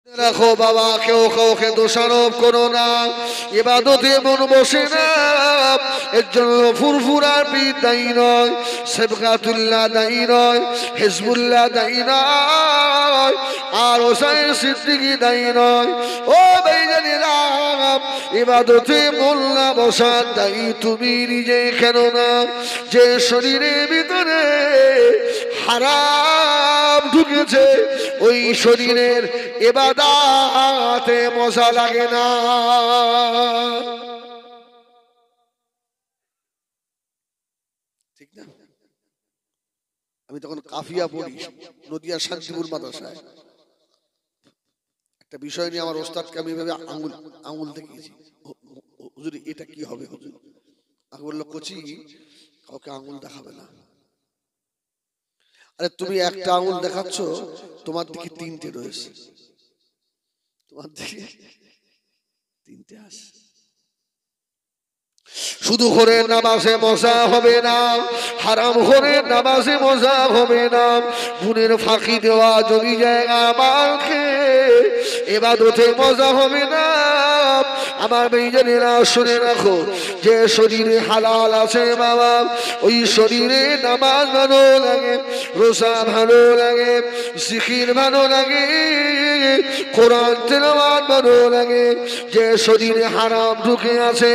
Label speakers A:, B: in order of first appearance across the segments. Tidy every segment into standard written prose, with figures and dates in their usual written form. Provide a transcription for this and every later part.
A: রাখো বাবা, কেউ কাউকে দোষারোপ করো না। ইবাদতে মন বসে না, এর জন্য ফুরফুরার পীর দায়ী নয়, সেবকাতুল্লাহ দায়ী নয়, হিজবুল্লাহ দায়ী নয়, আর হোসাইন সিদ্দিকী দায়ী নয়। ও ভাইজানেরা, ইবাদতে মন না বসার দায়ী তুমি নিজে। কেন না, যে শরীরের ভিতরে হারাম ঢুকেছে ওই শরীরের ইবাদতে মজা লাগে না। ঠিক না? আমি তখন কাফিয়া পড়ি নদিয়া শান্তিপুর মাদ্রাসায়। একটা বিষয় নিয়ে আমার ওস্তাদকে আমি এভাবে আঙুল দেখিয়েছি, হুজুর এটা কি হবে হুজুর? আমি বললো, কোচি কাউকে আঙুল দেখাবে না। আরে তুমি একটা আঙুল দেখাচ্ছ, তোমার দিকে তিনটে রয়েছে, তোমার দিকে তিনটে আসে। শুধু করে নামাজে মজা হবে না, হারাম করে নামাজে মজা হবে না। গুণের ফাঁকি দেওয়া জমি জায়গা মালকে ইবাদতে মজা হবে না। আমার ভাইজানেরা শুনে রাখো, যে শরীরে হালাল আছে বাবা, ওই শরীরে নামাজ ভালো লাগে, রোজা ভালো লাগে, জিকির ভালো লাগে, কোরআন তেলাওয়াত ভালো লাগে। যে শরীরে হারাম ঢুকে আছে,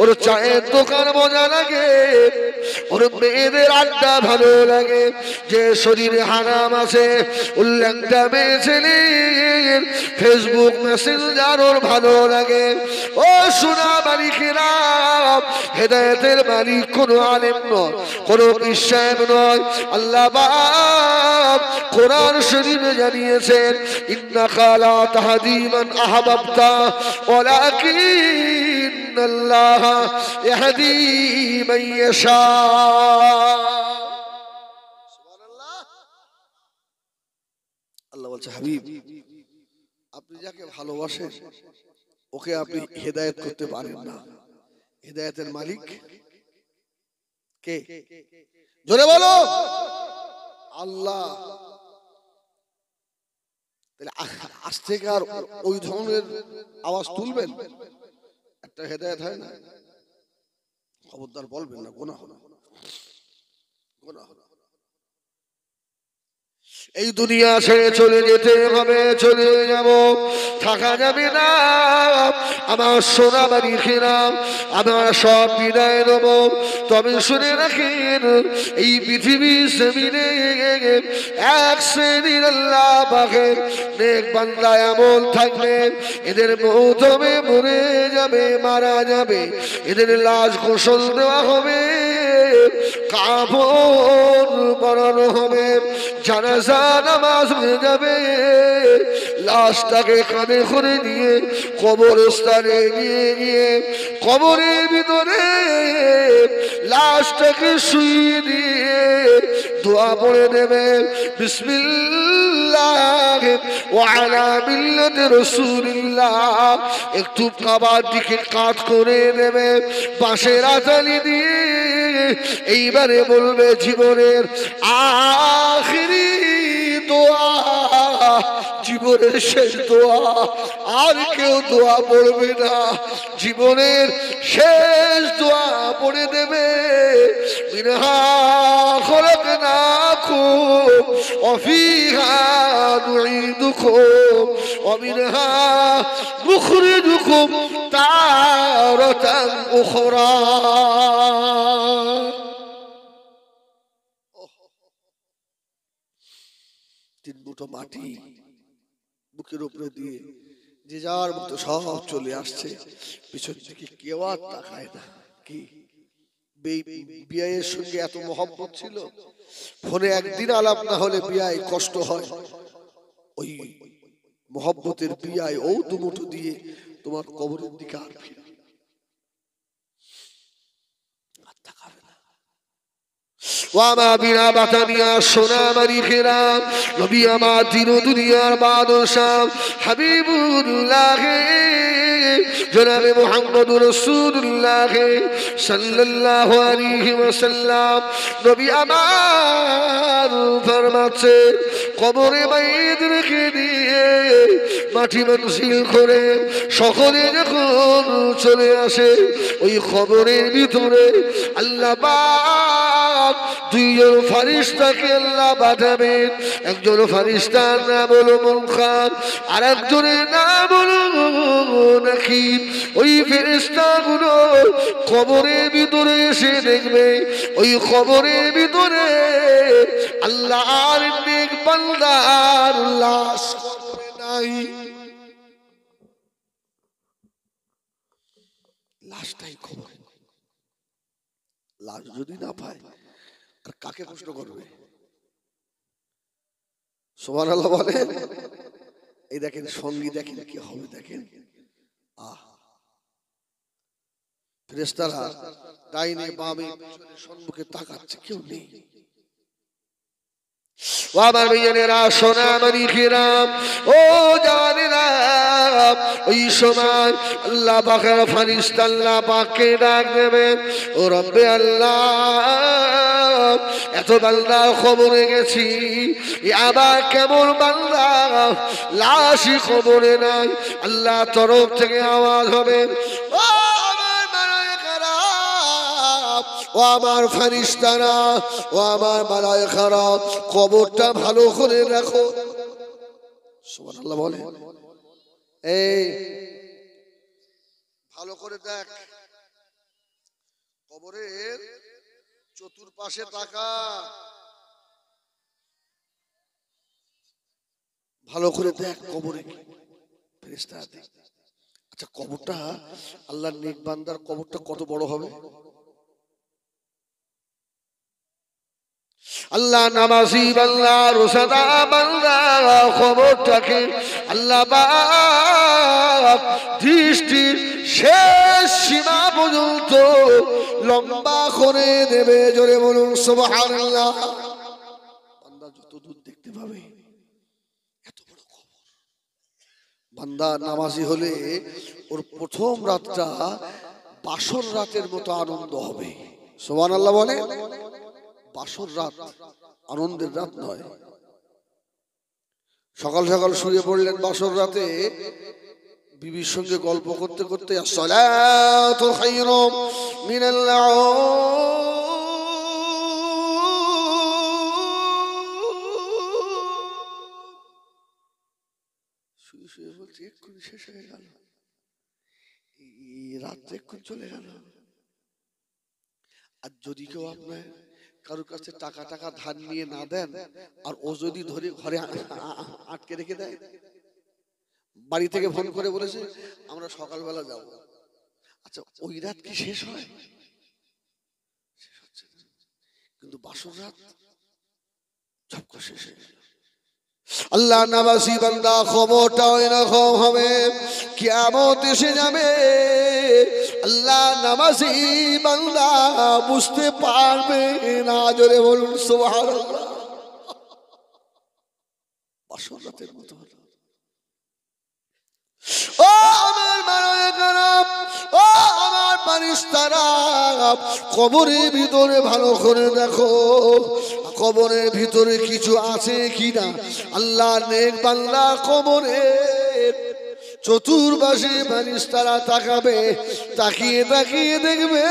A: ওর চায়ের দোকান মজা লাগে, ওর মেয়েদের আড্ডা ভালো লাগে। যে শরীরে হারাম আছে, ওর ল্যাংটা মেয়ে ছেলের ফেসবুক মেসেঞ্জার ওর ভালো লাগে। ও সোনা মালিকেরা, হেদায়েতের মালিক কোনো আলেম নয়, কোনো পীর সাহেব নয়। আল্লাহ পাক কোরআন শরীফে জানিয়েছেন, ইন্নাকা লা তাহদি মান আহবাবতা ওয়ালাকিন্নাল্লাহ ইয়াহদি মান ইয়াশা। সুবহানাল্লাহ। আল্লাহ বলছে, হাবিব আপনি যাকে ভালোবাসেন ওকে আপনি হেদায়েত করতে পারেন না। হেদায়েতের মালিক কে? জোরে বলো, আল্লাহ। তাহলে আজ থেকে আর ওই ধরনের আওয়াজ তুলবেন, একটা হেদায়েত হয় না। খবরদার বলবেন না, গুনাহ হবে, গুনাহ হবে। এই দুনিয়া ছেড়ে চলে যেতে হবে, চলে যাব, থাকা যাবে না। আমার সোনা বাড়ি খেরা, আমার সব বিদায় দেব। তবে শুনে রাখেন, এই পৃথিবীর জমিনে এক শ্রেণীর আল্লাহ পাকের নেক বান্দা এমন থাকবে, এদের মৌত হবে, মরে যাবে, মারা যাবে, এদের লাশ গোসল দেওয়া হবে, কাফন পরানো হবে, জানাজা নামাজ হয়ে যাবে, লাশটাকে কাঁধে করে নিয়ে কবরস্থানে নিয়ে গিয়ে কবরের ভিতরে লাশটাকে শুইয়ে দিয়ে দোয়া পড়ে দেবে, বিসমিল্লাহ ওয়া আলা মিল্লাতি রাসূলিল্লাহ। একটু কাবার দিকে কাত করে দেবে বাঁশের আতালি দিয়ে, এইবারে বলবে জীবনের আখিরি দোয়া, জীবনের শেষ দোয়া। আর কেউ দোয়া পড়বে না, জীবনের শেষ দোয়া পড়ে দেবে, মিনহা খলাকনাকুম ওয়া ফিহা নুঈদুকুম ওয়া মিনহা নুখরিজুকুম তারাতান উখরা। তিন মুঠো মাটি বুকের উপরে দিয়ে যে যার মতো সব চলে আসছে, পিছন থেকে কেউ আর তাকায় না। কি বিয়ের সঙ্গে এত মহব্বত ছিল, ফোনে একদিন আলাপ না হলে বিয়ায় কষ্ট হয়, ওই মহব্বতের বিয়ায় ও দুমুঠো দিয়ে তোমার কবরের দিকে আর ফিরে তাকাবে না। ও আমার বিনা বাতানিয়া সোনা মারি খেরাম নবী আমার দিন দুনিয়ার বাদশাহ হাবিবুল্লাহ জনাবে মুহাম্মদুর রাসূলুল্লাহ সাল্লাল্লাহু আলাইহি ওয়াসাল্লাম নবী আমার ফরমাচ্ছে কবরে বাইত রেখে দিয়ে মাটি মনসিল করে সকলে যখন চলে আসে ওই কবরের ভিতরে আল্লাহ পাক দুইজন ফেরেশতাকে আল্লাহ পাঠাবেন একজন ফেরেশতার নাম হলো মুনকার আর একজনের নাম হলো নাকির ওই ফেরেশতাগুলো কবরের ভিতরে এসে দেখবে ওই কবরের ভিতরে আল্লাহর নেক বান্দার লাশ কবরে নাই লাশটাই কবরে লাশ যদি না পায় কাকে প্রশ্ন করবে সুবহানাল্লাহ বলে এই দেখেন সঙ্গী দেখেন কি হবে দেখেন ফেরেশতারা ডাইনে বামে পিছনে সম্মুখে তাকাচ্ছে কেউ নেই ও আমার ভাইয়েরা সোনা মানি খেরাম ও জানেরা ওই সময় আল্লাহ পাকের ফেরেশতা আল্লাহ পাককে ডাক দেবেন ও রব্বে আল্লাহ এত বান্দা কবরে গেছি আবার কেমন বান্দা লাশই কবরে নাই আল্লাহ তরফ থেকে আওয়াজ হবে ও ও আমার ফেরেশতারা ও আমার মালায়েকারা কবরটা ভালো করে রাখো সুবহানাল্লাহ বলে এই ভালো করে দেখ কবরের চতুর্পাশে তাকা ভালো করে দেখ কবরে ফেরেশতারা দেখ আচ্ছা কবরটা আল্লাহর নেক বান্দার কবরটা কত বড় হবে আল্লাহ নামাজি বান্দা রোজাদা বান্দা খবরটাকে আল্লাহ পাক দৃষ্টির শেষ সীমা পর্যন্ত লম্বা করে দেবে জোরে বলুন সুবহানাল্লাহ বান্দা যত দূর দেখতে পাবে এত বড় খবর বান্দা নামাজি হলে ওর প্রথম রাতটা বাসর রাতের মতো আনন্দ হবে সুবহানাল্লাহ বলে বাসর রাত আনন্দের রাত নয় সকাল সকাল শুয়ে পড়লেন বাসর রাতে বিবির সঙ্গে গল্প করতে করতে আসসালাতু খায়রুম মিনাল নাউম শুয়ে শুয়ে বলছে এক্ষুনি শেষ হয়ে গেল এই রাত এক্ষুনি চলে গেল আর যদি কেউ আপনার কারোর কাছে টাকা টাকা ধার নিয়ে না দেন আর ও যদি ধরে ঘরে আটকে রেখে দেয় বাড়ি থেকে ফোন করে বলেছে আমরা সকালবেলা যাব আচ্ছা ওই রাত কি শেষ হয় শেষ হচ্ছে কিন্তু বাসর রাত ঝপকা শেষ হয়ে গেল আল্লাহ নামাজি বান্দা খবরটা এরকম হবে কিয়ামত এসে যাবে আল্লাহ নামাজি বান্দা বুঝতে পারবে না জোরে বলুন সুবহানাল্লাহ বাসর রাতের মতো হলো ও আমার মালায়েকারা ও আমার ফেরেশতারা কবরের ভিতরে ভালো করে দেখো কবরের ভিতরে কিছু আছে কিনা আল্লাহ নেক বান্দা কবরের চতুর্পাশে ফেরেশতারা তাকাবে তাকিয়ে তাকিয়ে দেখবে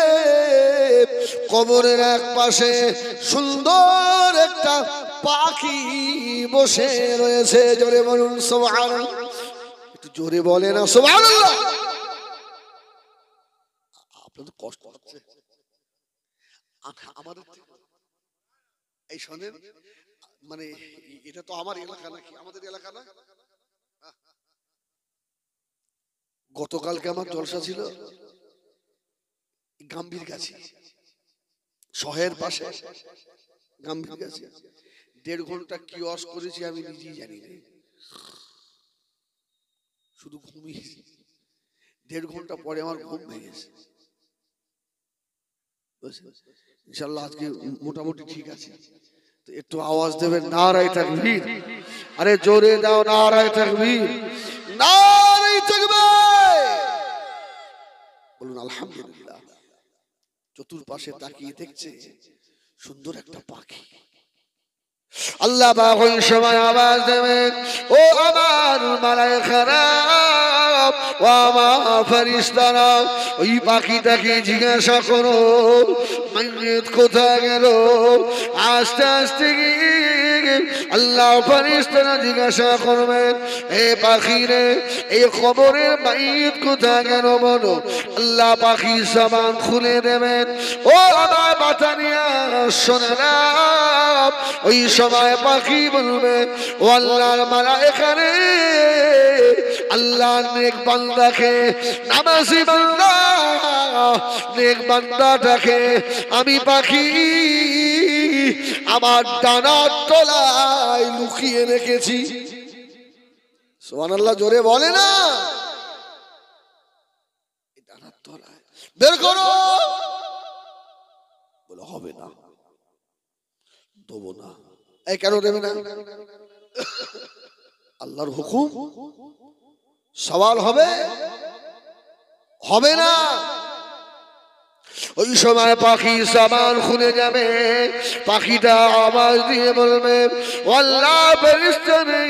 A: কবরের এক পাশে সুন্দর একটা পাখি বসে রয়েছে জোরে বলুন সুবহানাল্লাহ একটু জোরে বলে না সুবহানাল্লাহ আপনাদের কষ্ট হচ্ছে আমাদের এই শোনেন মানে এটা তো আমার এলাকা নাকি আমাদের এলাকা না গতকালকে আমার জলসা ছিল গাম্ভীর গাছি শহরের পাশে গাম্ভীর গাছি 1.5 ঘন্টা কিওস করেছি আমি নিজেই জানি না শুধু ঘুমিয়েছি 1.5 ঘন্টা পরে আমার ঘুম ভেঙেছে ইনশাআল্লাহ আজকে মোটামুটি ঠিক আছে। তো একটু আওয়াজ দেবেন নারায়ে তাকবীর। আরে জোরে দাও নারায়ে তাকবীর, নারায়ে তাকবীর। বলুন আলহামদুলিল্লাহ। চতুর্পাশে তাকিয়ে দেখছে সুন্দর একটা পাখি। আল্লাহ পাক ওই সময় আওয়াজ দেবেন, ও আমার মালায়েকারা, ও আমার ফেরেশতারা, ওই পাখিটাকে জিজ্ঞাসা করো মাইয়িত কোথায় গেল। আস্তে আস্তে গিয়ে আল্লাহ ফেরেশতারা জিজ্ঞাসা করবেন, হে পাখি রে, এই কবরের মাইয়িত কোথায় গেল বলো। আল্লাহ পাখি জবান খুলে দেবেন, ও আমার বাতানিয়া শোনেরা। ওই সময় পাখি বলবে, ও আল্লাহর মালায়েকা রে, আল্লাহর নেক বান্দাকে, নামাজি বান্দা নেক বান্দাটাকে আমি পাখি আমার ডানার তলায় লুকিয়ে রেখেছি। সুবহানাল্লাহ, জোরে বলে না। ডানার তলায় বের করো, বলে হবে না, দেবো না। এই কেন দেবে না? আল্লাহর হুকুম, সওয়াল হবে, হবে না। ওই সময় পাখি জবান খুলে যাবে, পাখিটা আওয়াজ দিয়ে বলবে, আল্লাহ ফেরেশতা রে,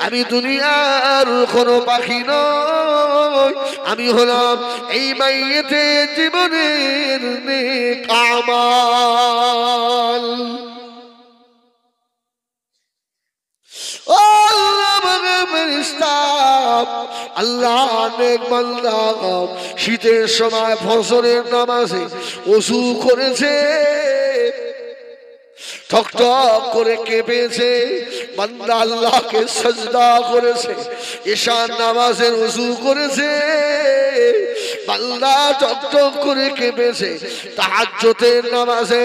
A: আমি দুনিয়ার কোনো পাখি নই, আমি হলাম এই মাইয়িতের জীবনের নেক আমাল। আল্লাহ নেক বান্দা শীতের সময় ফজরের নামাজে ওযু করেছে, ঠকঠক করে কেঁপেছে, বান্দা আল্লাহকে সাজদা করেছে। ঈশার নামাজের ওযু করেছে, বান্দা ঠকঠক করে কেঁপেছে। তাহাজ্জুদের নামাজে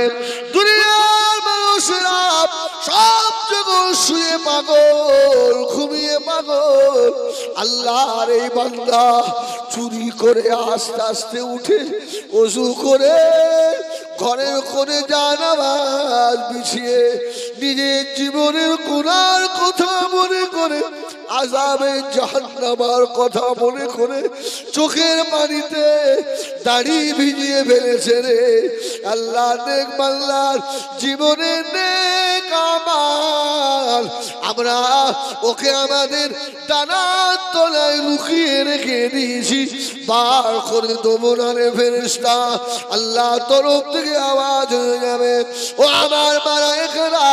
A: দুনিয়ার মানুষেরা সব যখন শুয়ে পাগল, ঘুমিয়ে পাগল, আল্লাহর এই বান্দা চুরি করে আস্তে আস্তে উঠে ওযু করে ঘরের কোণে জানামাজ বিছিয়ে নিজের জীবনের গুনার কথা মনে করে, আযাবে জাহান্নামের কথা মনে করে চোখের পানিতে দাড়ি ভিজিয়ে ফেলেছে রে। আল্লাহ নেক বান্দার জীবনের নেক আমাল আমরা ওকে আমাদের ডানার তলায় লুকিয়ে রেখে দিয়েছি, বার করে দেবো না রে ফেরেশতা। আল্লাহ তরফ থেকে আওয়াজ হয়ে যাবে, ও আমার মালায়েকারা,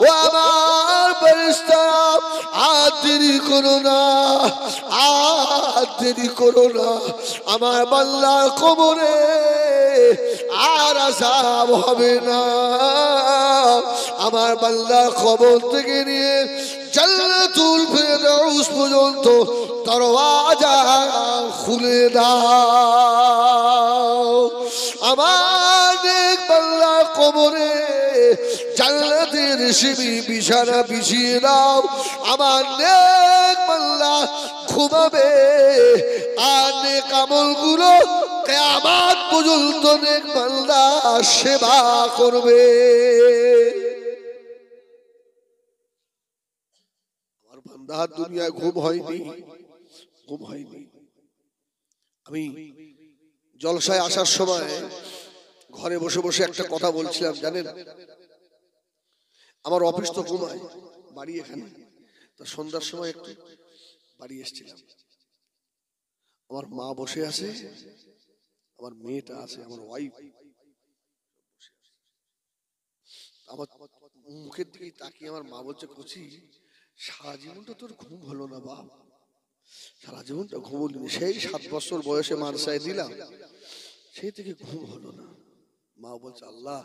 A: ও আমার ফেরেশতারা, আর দেরি করো না, আর দেরি করো না। আমার বান্দার কবরে আর আযাব হবে না। আমার বান্দার কবর থেকে নিয়ে জান্নাতুল ফেরদাউস পর্যন্ত দরওয়াজা খুলে দাও। আমার নেক বান্দার কবরে জান্নাতের রেশমি বিছানা বিছিয়ে দাও। আমার নেক বান্দা ঘুমাবে, আর নেক আমলগুলো কিয়ামত পর্যন্ত নেক বান্দা সেবা করবে। আমার বান্দার দুনিয়ায় ঘুম হয়নি, ঘুম হয়নি। আমি জলসায় আসার সময় ঘরে বসে বসে একটা কথা বলছিলাম, জানেন, আমার অফিস তো ঘুমায়, বাড়ি এখানে, তা সন্ধ্যার সময় একটু বাড়ি এসেছিলাম। আমার মা বসে আছে, আমার মেয়েটা আছে, আমার ওয়াইফ। আমার মুখের দিকে তাকিয়ে আমার মা বলছে, কচি সারা জীবনটা তোর ঘুম হলো না বাপ, সারা জীবনটা ঘুম হলো না, সেই 7 বছর বয়সে মাদ্রাসায় দিলাম, সেই থেকে ঘুম হলো না। মা বলছে, আল্লাহ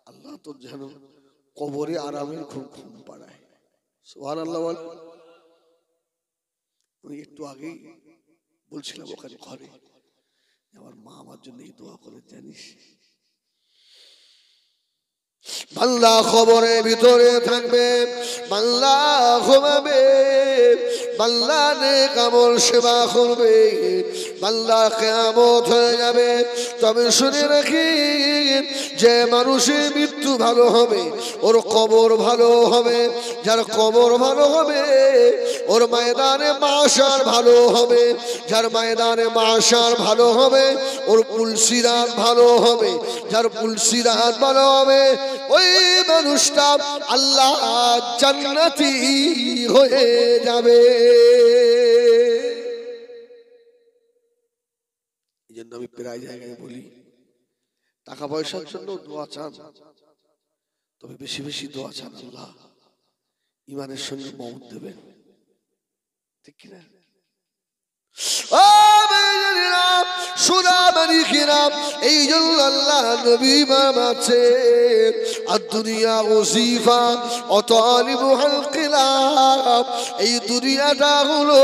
A: আল্লাহ তোর যেন কবরে আরামের ঘুম ঘুম পাড়ায়। সুবহানাল্লাহ। আমি একটু আগেই বলছিলাম ওখানে ঘরে, আমার মা আমার জন্য এই দোয়া করে, জানিস বান্দা খবরের ভিতরে থাকবে, বান্দা ঘুমাবে, বান্দা নেক আমল সেবা করবে, বান্দা কিয়ামত হয়ে যাবে। তবে শুনে রাখি, যে মানুষের মৃত্যু ভালো হবে ওর কবর ভালো হবে, যার কবর ভালো হবে ওর ময়দানে মাশার ভালো হবে, যার ময়দানে মাশার ভালো হবে ওর পুলসিরাত ভালো হবে, যার পুলসিরাত ভালো হবে ওই মানুষটা আল্লাহ জান্নাতি হয়ে যাবে। এই জন্য আমি প্রায় জায়গায় বলি, টাকা পয়সার জন্য দোয়া চান, তবে বেশি বেশি দোয়া চান আল্লাহ ইমানের সঙ্গে মওত দেবেন, ঠিক কিনা? এই জন্য আল্লাহ নবী মামাছে আদ-দুনিয়া ওজিফা ও তালিবুল কিলাব, এই দুনিয়াটা হলো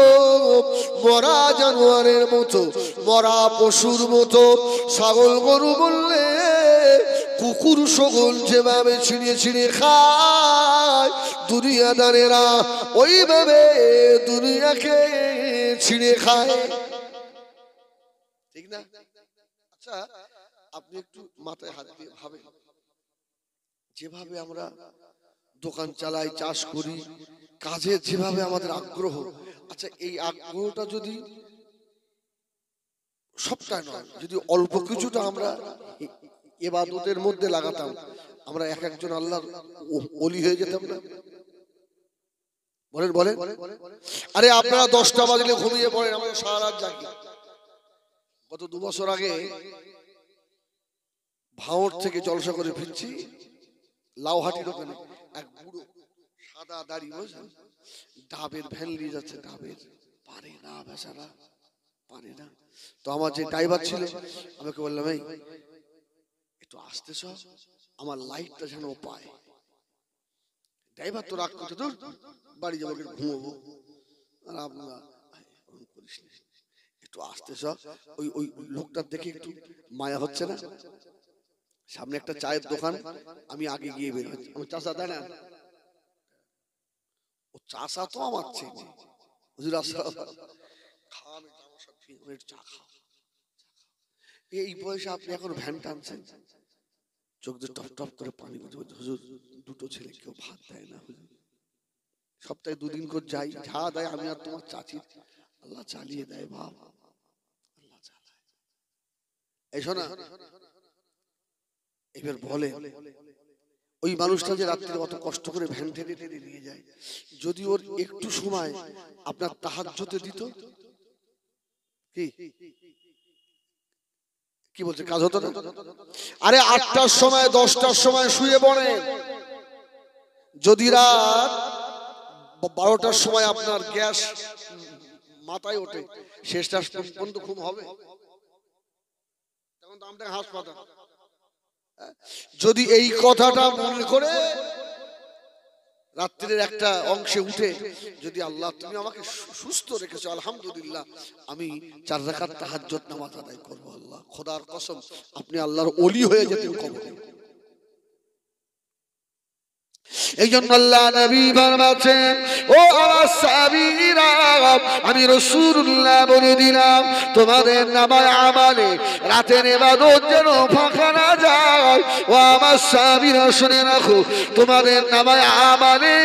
A: মরা জানোয়ারের মতো, মরা পশুর মতো। ছাগল গরু বললে কুকুর ছাগল যেভাবে ছিঁড়ে ছিঁড়ে খায়, দুনিয়াদারেরা ওইভাবে দুনিয়াকে ছিঁড়ে খায়, ঠিক না? আচ্ছা, আপনি একটু মাথায় হাত দিয়ে ভাবেন, যেভাবে আমরা দোকান চালাই, চাষ করি, কাজে যেভাবে আমাদের আগ্রহ, আচ্ছা এই আগ্রহটা যদি সবটা নয়, যদি অল্প কিছুটা আমরা ইবাদতের মধ্যে লাগাতাম, আমরা এক একজন আল্লাহর ওলি হয়ে যেতাম না? বলেন বলেন। আরে আপনারা 10টা বাজলে ঘুমিয়ে পড়েন, আমরা সারা রাত জাগি। গত 2 বছর আগে ভাঁড় থেকে জলসা করে ফিরছি, লাউহাটির ওখানে এক বুড়ো সাদা দাড়ি, বুঝলেন, ডাবের ভ্যান নিয়ে যাচ্ছে, ডাবের পারে না বেচারা, পারে না। তো আমার যে ড্রাইভার ছিল আমাকে বললাম, এই একটু আসতে সব, আমার লাইটটা যেন পায়। ড্রাইভার তো রাগ করতে, দূর বাড়ি যাবো, ঘুমবো। আর আপনারা করিস না, একটু আসতে সব। ওই ওই লোকটার দেখে একটু মায়া হচ্ছে না? সামনে একটা চায়ের দোকান, আমি আগে গিয়ে বের হচ্ছি, আমার চাষা দেয় না, ও চাষা তো আমার চেয়ে হুজুর খাওয়ানো চা খাও। এই বয়সে আপনি এখন ভ্যান টানছেন, চোখ দিয়ে টপ টপ করে পানি পড়ছে। হুজুর 2টো ছেলে কেউ ভাত দেয় না, হুজুর সপ্তাহে 2 দিন করে যাই, যা দেয় আমি আর তোমার চাচি, আল্লাহ চালিয়ে দেয় বাপ, আল্লাহ চালায়। এই শোনা, এবার বলে ওই মানুষটা যে রাত্রে অত কষ্ট করে ভ্যান টেনে টেনে নিয়ে যায়, যদি ওর একটু সময় আপনার তাহাজ্জুদে দিত, কি কি বলছে, কাজ হতো না? আরে 8টার সময় 10টার সময় শুয়ে পড়ে, যদি রাত 12টার সময় আপনার গ্যাস মাথায় ওঠে, শেষটা পর্যন্ত ঘুম হবে? তখন তো আমরা হাসপাতাল। যদি এই কথাটা মনে করে রাত্রির একটা অংশে উঠে, যদি আল্লাহ তুমি আমাকে সুস্থ রেখেছো, আলহামদুলিল্লাহ, আমি 4 রাকাত তাহাজ্জুদ নামাজ আদায় করব, আল্লাহ খোদার কসম আপনি আল্লাহর ওলি হয়ে যেতেন কবরে। এই জন্য আল্লাহ নবী ফরমাচ্ছেন, ও আমার সাহাবীরা, আমি রাসূলুল্লাহ বলে দিলাম, তোমাদের নামায় আমালে রাতের ইবাদত যেন ফাঁকা না যায়। ও আমার সাহাবীরা শুনে রাখো, তোমাদের নামায় আমালে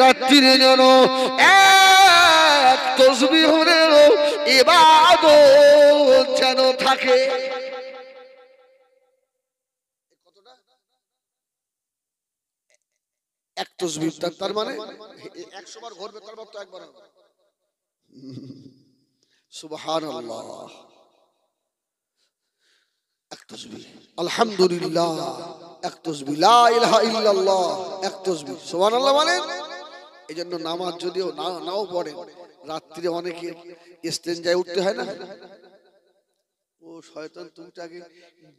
A: রাত্রিরে যেন এক তাসবিহেরও ইবাদত যেন থাকে। এক তাসবিহ, তার মানে 100 বার ঘুরবে, তার মানে তো একবার হবে। সুবহানাল্লাহ। এক তাসবিহ আলহামদুলিল্লাহ, এক তাসবিহ লা ইলাহা ইল্লাল্লাহ, এক তাসবিহ সুবহানাল্লাহ মানে। এইজন্য নামাজ যদিও নাও পড়ে, রাত্রিরে অনেকে ইস্তেনজায় উঠতে হয় না, ও শয়তান তুইটাকে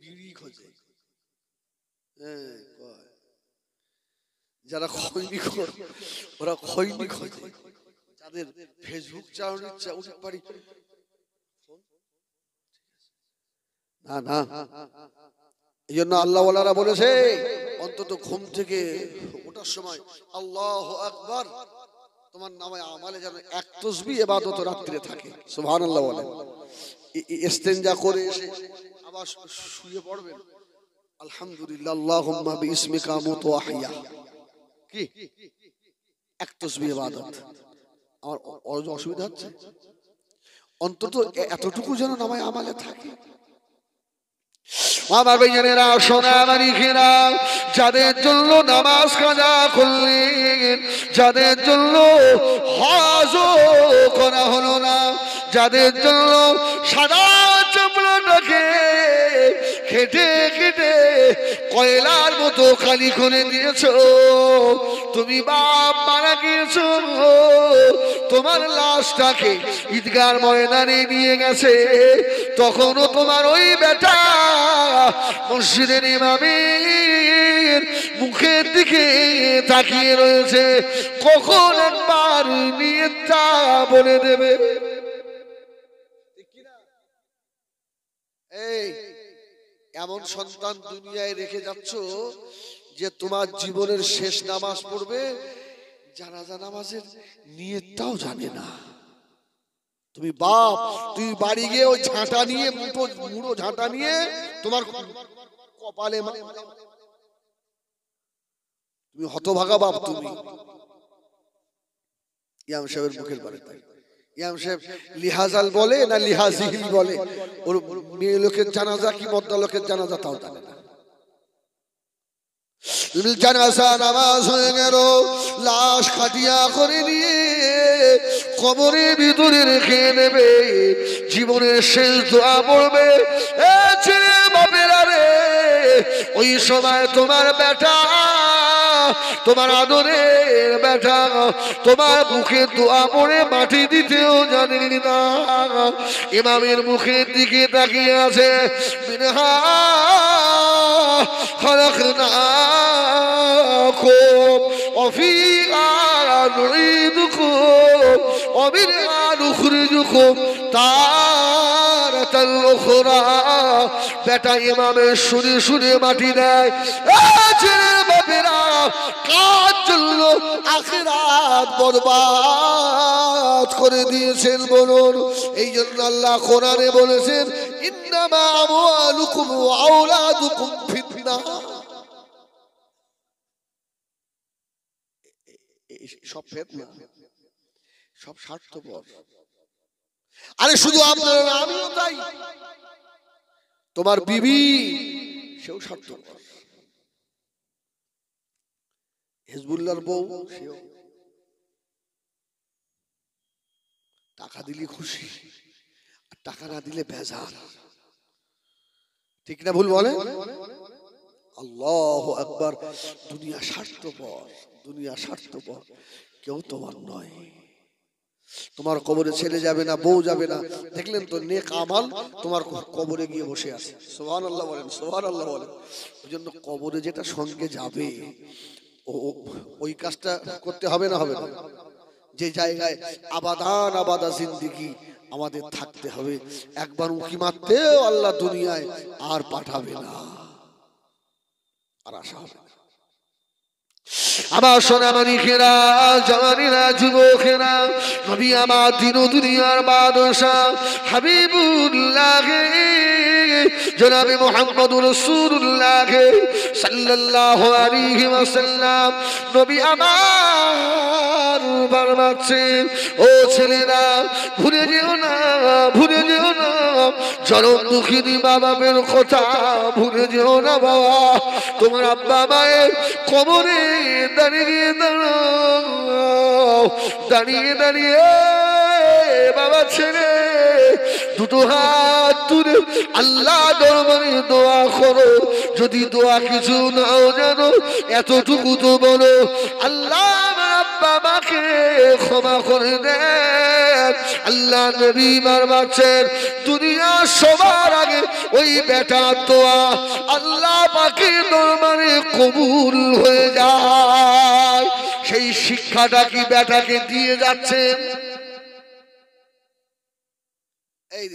A: বিড়ি খোঁজে। হ্যাঁ, যারা খৈনি খোর ওরা খৈনি খোঁজে, যাদের ফেসবুক চালানোর ইচ্ছা উঠে পারি না না। এই জন্য আল্লাহ ওয়ালারা বলেছে, অন্তত ঘুম থেকে ওঠার সময় আল্লাহু আকবার তোমার নামে আমালে যেন এক তাসবিহ ইবাদত রাত্রে থাকে। সুবহানাল্লাহ বলেন। ইস্তেনজা করে এসে আবার শুয়ে পড়বেন, আলহামদুলিল্লাহ আল্লাহুম্মা বিইসমিকা আমুতু ওয়া আহইয়া, কি এক তাসবিহ ইবাদত। আমার অসুবিধা হচ্ছে? অন্তত এতটুকু যেন নামায় আমালে থাকে। আমার ভাইয়েরা, সোনা মানিকেরা, যাদের জন্য নামাজ কাজা করলেন, যাদের জন্য হজ করা হলো না, যাদের জন্য সাদা চামড়াটাকে খেটে খেটে কয়লার মতো খালি করে দিয়েছো, তুমি বাপ মারা গিয়েছো, তোমার লাশটাকে ঈদগার ময়দানে নিয়ে গেছে, তখনও তোমার ওই বেটা মসজিদের ইমামের মুখের দিকে তাকিয়ে রয়েছে, কখন একবার নিয়তটা বলে দেবে। এই এমন সন্তান দুনিয়ায় রেখে যাচ্ছ যে তোমার জীবনের শেষ নামাজ পড়বে, জানাজা নামাজের নিয়তটাও জানে না। তুমি বাপ, তুই বাড়ি গিয়ে ওই ঝাঁটা নিয়ে, মুড়ো ঝাঁটা নিয়ে তোমার কপালে, তুমি হতভাগা বাপ। তুমি ইমাম সাহেবের মুখের বারে তাই, ইমাম সাহেব লিহাজাল বলে না লিহাজিল বলে, ওর মেয়ে লোকের জানাজা কি মদ্দা লোকের জানাজা তাও জানে না। জানাজা নামাজ হয়ে গেল, লাশ খাটিয়া করে নিয়ে কবরের ভিতরে রেখে নেবে, জীবনের শেষ দোয়া পড়বে। ছেলে বাপেরা রে, ওই সময় তোমার বেটা, তোমার আদরের বেটা, তোমার মুখে দোয়া পড়ে মাটি দিতেও জানে না, ইমামের মুখের দিকে তাকিয়ে আছে। মিনহা খালাকনাকুম ওয়া ফিহা নুঈদুকুম ওয়া মিনহা নুখরিজুকুম তারাতাল উখরা। বেটা ইমামের শুনে শুনে মাটি দেয়। ছেলে বাপেরা, কার জন্য আখিরাত বরবাদ করে দিয়েছেন বলুন? এই জন্য আল্লাহ কোরআনে বলেছেন, ইন্নামা আমওয়ালুকুম ওয়া আওলাদুকুম ফিতনা। সব ফিতনা, সব স্বার্থপর। আরে শুধু আপনারা না, আমিও তাই। তোমার বিবি সেও স্বার্থপর, হিজবুল্লাহর বউ সেও টাকা দিলে খুশি, আর টাকা না দিলে বেজার। ঠিক না ভুল বলে? আল্লাহু আকবার। দুনিয়া স্বার্থপর, দুনিয়া স্বার্থপর, কেউ তোমার নয়। তোমার কবরে ছেলে যাবে না, বউ যাবে না। দেখলেন তো, নেক আমাল তোমার কবরে গিয়ে বসে আছে। সুবহানাল্লাহ বলেন, সুবহানাল্লাহ বলেন। ওই জন্য কবরে যেটা সঙ্গে যাবে, ওই কাজটা করতে হবে না? হবে না? যে জায়গায় আবাদান আবাদা জিন্দেগি আমাদের থাকতে হবে, একবার উঁকি মারতেও আল্লাহ দুনিয়ায় আর পাঠাবে না, আর আশা হবে না। আমার সোনামণিকেরা, জওয়ানেরা, যুবকেরা, নবী আমার দিন দুনিয়ার বাদশা হাবিবুল্লাহ জনাবে মুহাম্মদুর রাসূলুল্লাহ সাল্লাল্লাহু আলাইহি ওয়াসাল্লাম নবী আমার বারবাচ্ছেন, ও ছেলেরা ভুলে যেও না, ভুলে যেও না জনম দুঃখিনী মা বাপের কথা ভুলে যেও না বাবা। তোমার আব্বা মায়ের কবরে দাঁড়িয়ে দাঁড়াও, দাঁড়িয়ে দাঁড়িয়ে বাবা ছেলে দুটো হাত তুলে আল্লাহ দরবারে দোয়া করো। যদি দোয়া কিছু নাও জানো, এতটুকু তো বলো, আল্লাহ আমার আব্বা মাকে ক্ষমা করে দেন। আল্লাহ নবী বারবাচ্ছেন, দুনিয়া সবার আগে ওই বেটার দোয়া আল্লাহ পাকের দরবারে কবুল হয়ে যায়। সেই শিক্ষাটা কি বেটাকে দিয়ে যাচ্ছেন? এই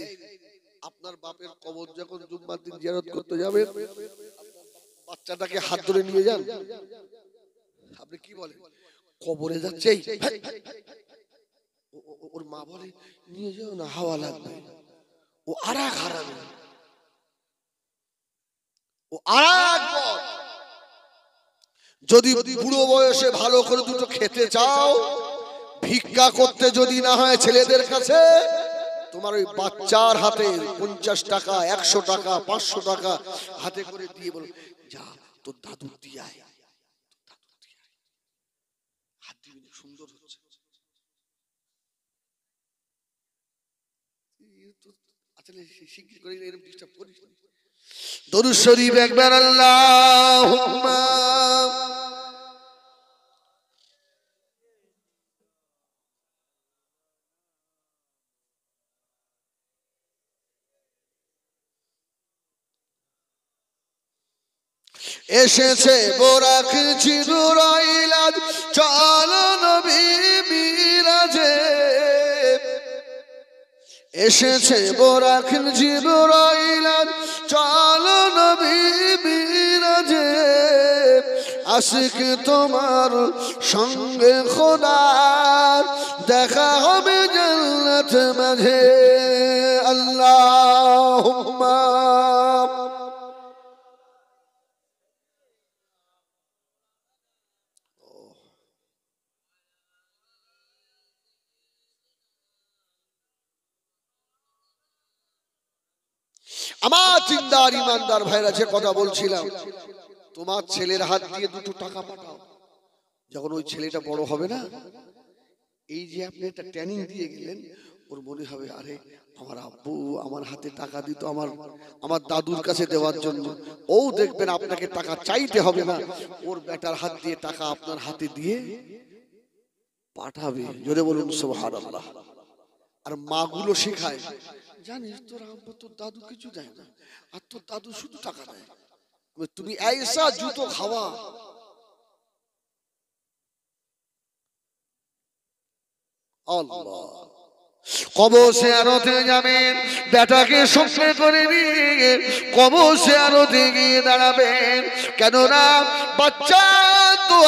A: আপনার বাপের কবর যখন জুম্মার দিন জিয়ারত করতে যাবেন, বাচ্চাটাকে হাত ধরে নিয়ে যান, আপনি কি বলেন? কবরে যাচ্ছে, ওর মা বলে নিয়ে যাও না, হাওয়া লাগবে। ও আর এক হারামি, ও আর এক পথ। যদি বুড়ো বয়সে ভালো করে দুটো খেতে চাও, ভিক্ষা করতে যদি না হয় ছেলেদের কাছে, তোমার ওই বাচ্চার হাতে 50 টাকা 100 টাকা 500 টাকা হাতে করে দিয়ে বলো, যা তোর দাদু দিয়ে আয়, হাত দিবি, সুন্দর হচ্ছে। শিগগির করে এরকম ডিস্টার্ব করিস না। দরুদ শরীফ একবার আল্লাহুম্মা। এসেছে বোরাক জিবরাইল, চলো নবী মিরাজে। এসেছে বোরাক জিবরাইল, চলো নবী মিরাজে। আশিক তোমার সঙ্গে খোদার দেখা হবে জান্নাত মাঝে। আল্লাহুম্মা। আমার জিন্দার ইমানদার ভাইরা, যে কথা বলছিলাম, তোমার ছেলের হাত দিয়ে দুটো টাকা পাঠাও। যখন ওই ছেলেটা বড় হবে না, এই যে আপনি একটা ট্রেনিং দিয়ে গেলেন, ওর মনে হবে আরে আমার আব্বু আমার হাতে টাকা দিত আমার দাদুর কাছে দেওয়ার জন্য। ও দেখবেন আপনাকে টাকা চাইতে হবে না, ওর বেটার হাত দিয়ে টাকা আপনার হাতে দিয়ে পাঠাবে। জোরে বলুন সুবহানাল্লাহ। আর মাগুলো শেখায়, জানিস তোর আব্বা তোর দাদু কিছু দেয় না, আর তোর দাদু শুধু টাকা দেয়, তুমি ऐसा জুতো খাওয়া। আল্লাহ। কবর জিয়ারতে যাবেন, বেটাকে সঙ্গে করে নিয়ে কবর জিয়ারতে গিয়ে দাঁড়াবেন, কেননা বাচ্চা তো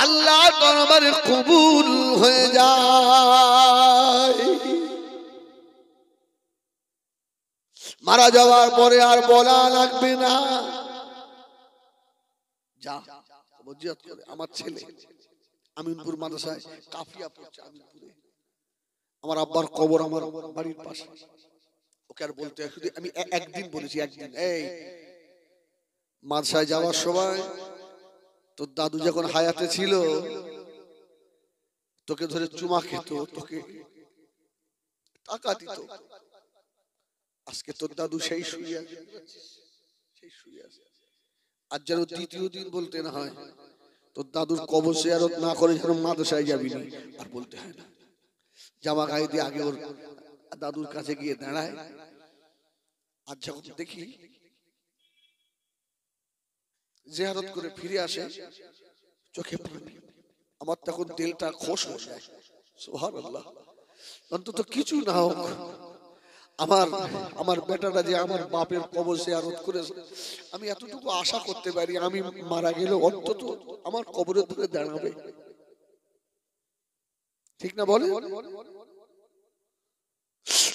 A: আল্লাহর দরবারে কবুল হয়ে যায়। মারা যাওয়ার পরে আর বলা লাগবে না, যা কবর জিয়ারত করে। আমার ছেলে আমিনপুর মাদ্রাসায় কাফিয়া পড়ছে, আমিনপুরে। আমার আব্বার কবর আমার বাড়ির পাশে। ওকে আর বলতে আমি একদিন বলেছি, একদিন এই মাদ্রাসায় যাওয়ার সময় তোর দাদু যখন হায়াতে ছিল, তোকে ধরে চুমা খেত, তোকে টাকা দিত। আজকে তোর দাদু সেই শুয়ে আছে, সেই শুয়ে আছে। আর যেন দ্বিতীয় দিন বলতে না হয় তোর দাদুর কবর জিয়ারত না করে যেন মাদ্রাসায় যাবি না, আর বলতে হয় না। জামা গায়ে দিয়ে আগে ওর দাদুর কাছে গিয়ে দাঁড়ায়। আর যখন দেখি জিয়ারত করে ফিরে আসে, চোখে পানি, আমার তখন দিলটা খোশ হয়ে যায়। সুবহানাল্লাহ। অন্তত কিছু না হোক, আমার বেটাটা যে আমার বাপের কবর জিয়ারত করেছে, আমি এতটুকু আশা করতে পারি, আমি মারা গেলে অন্তত আমার কবরের ধরে দাঁড়াবে। ঠিক না বলে?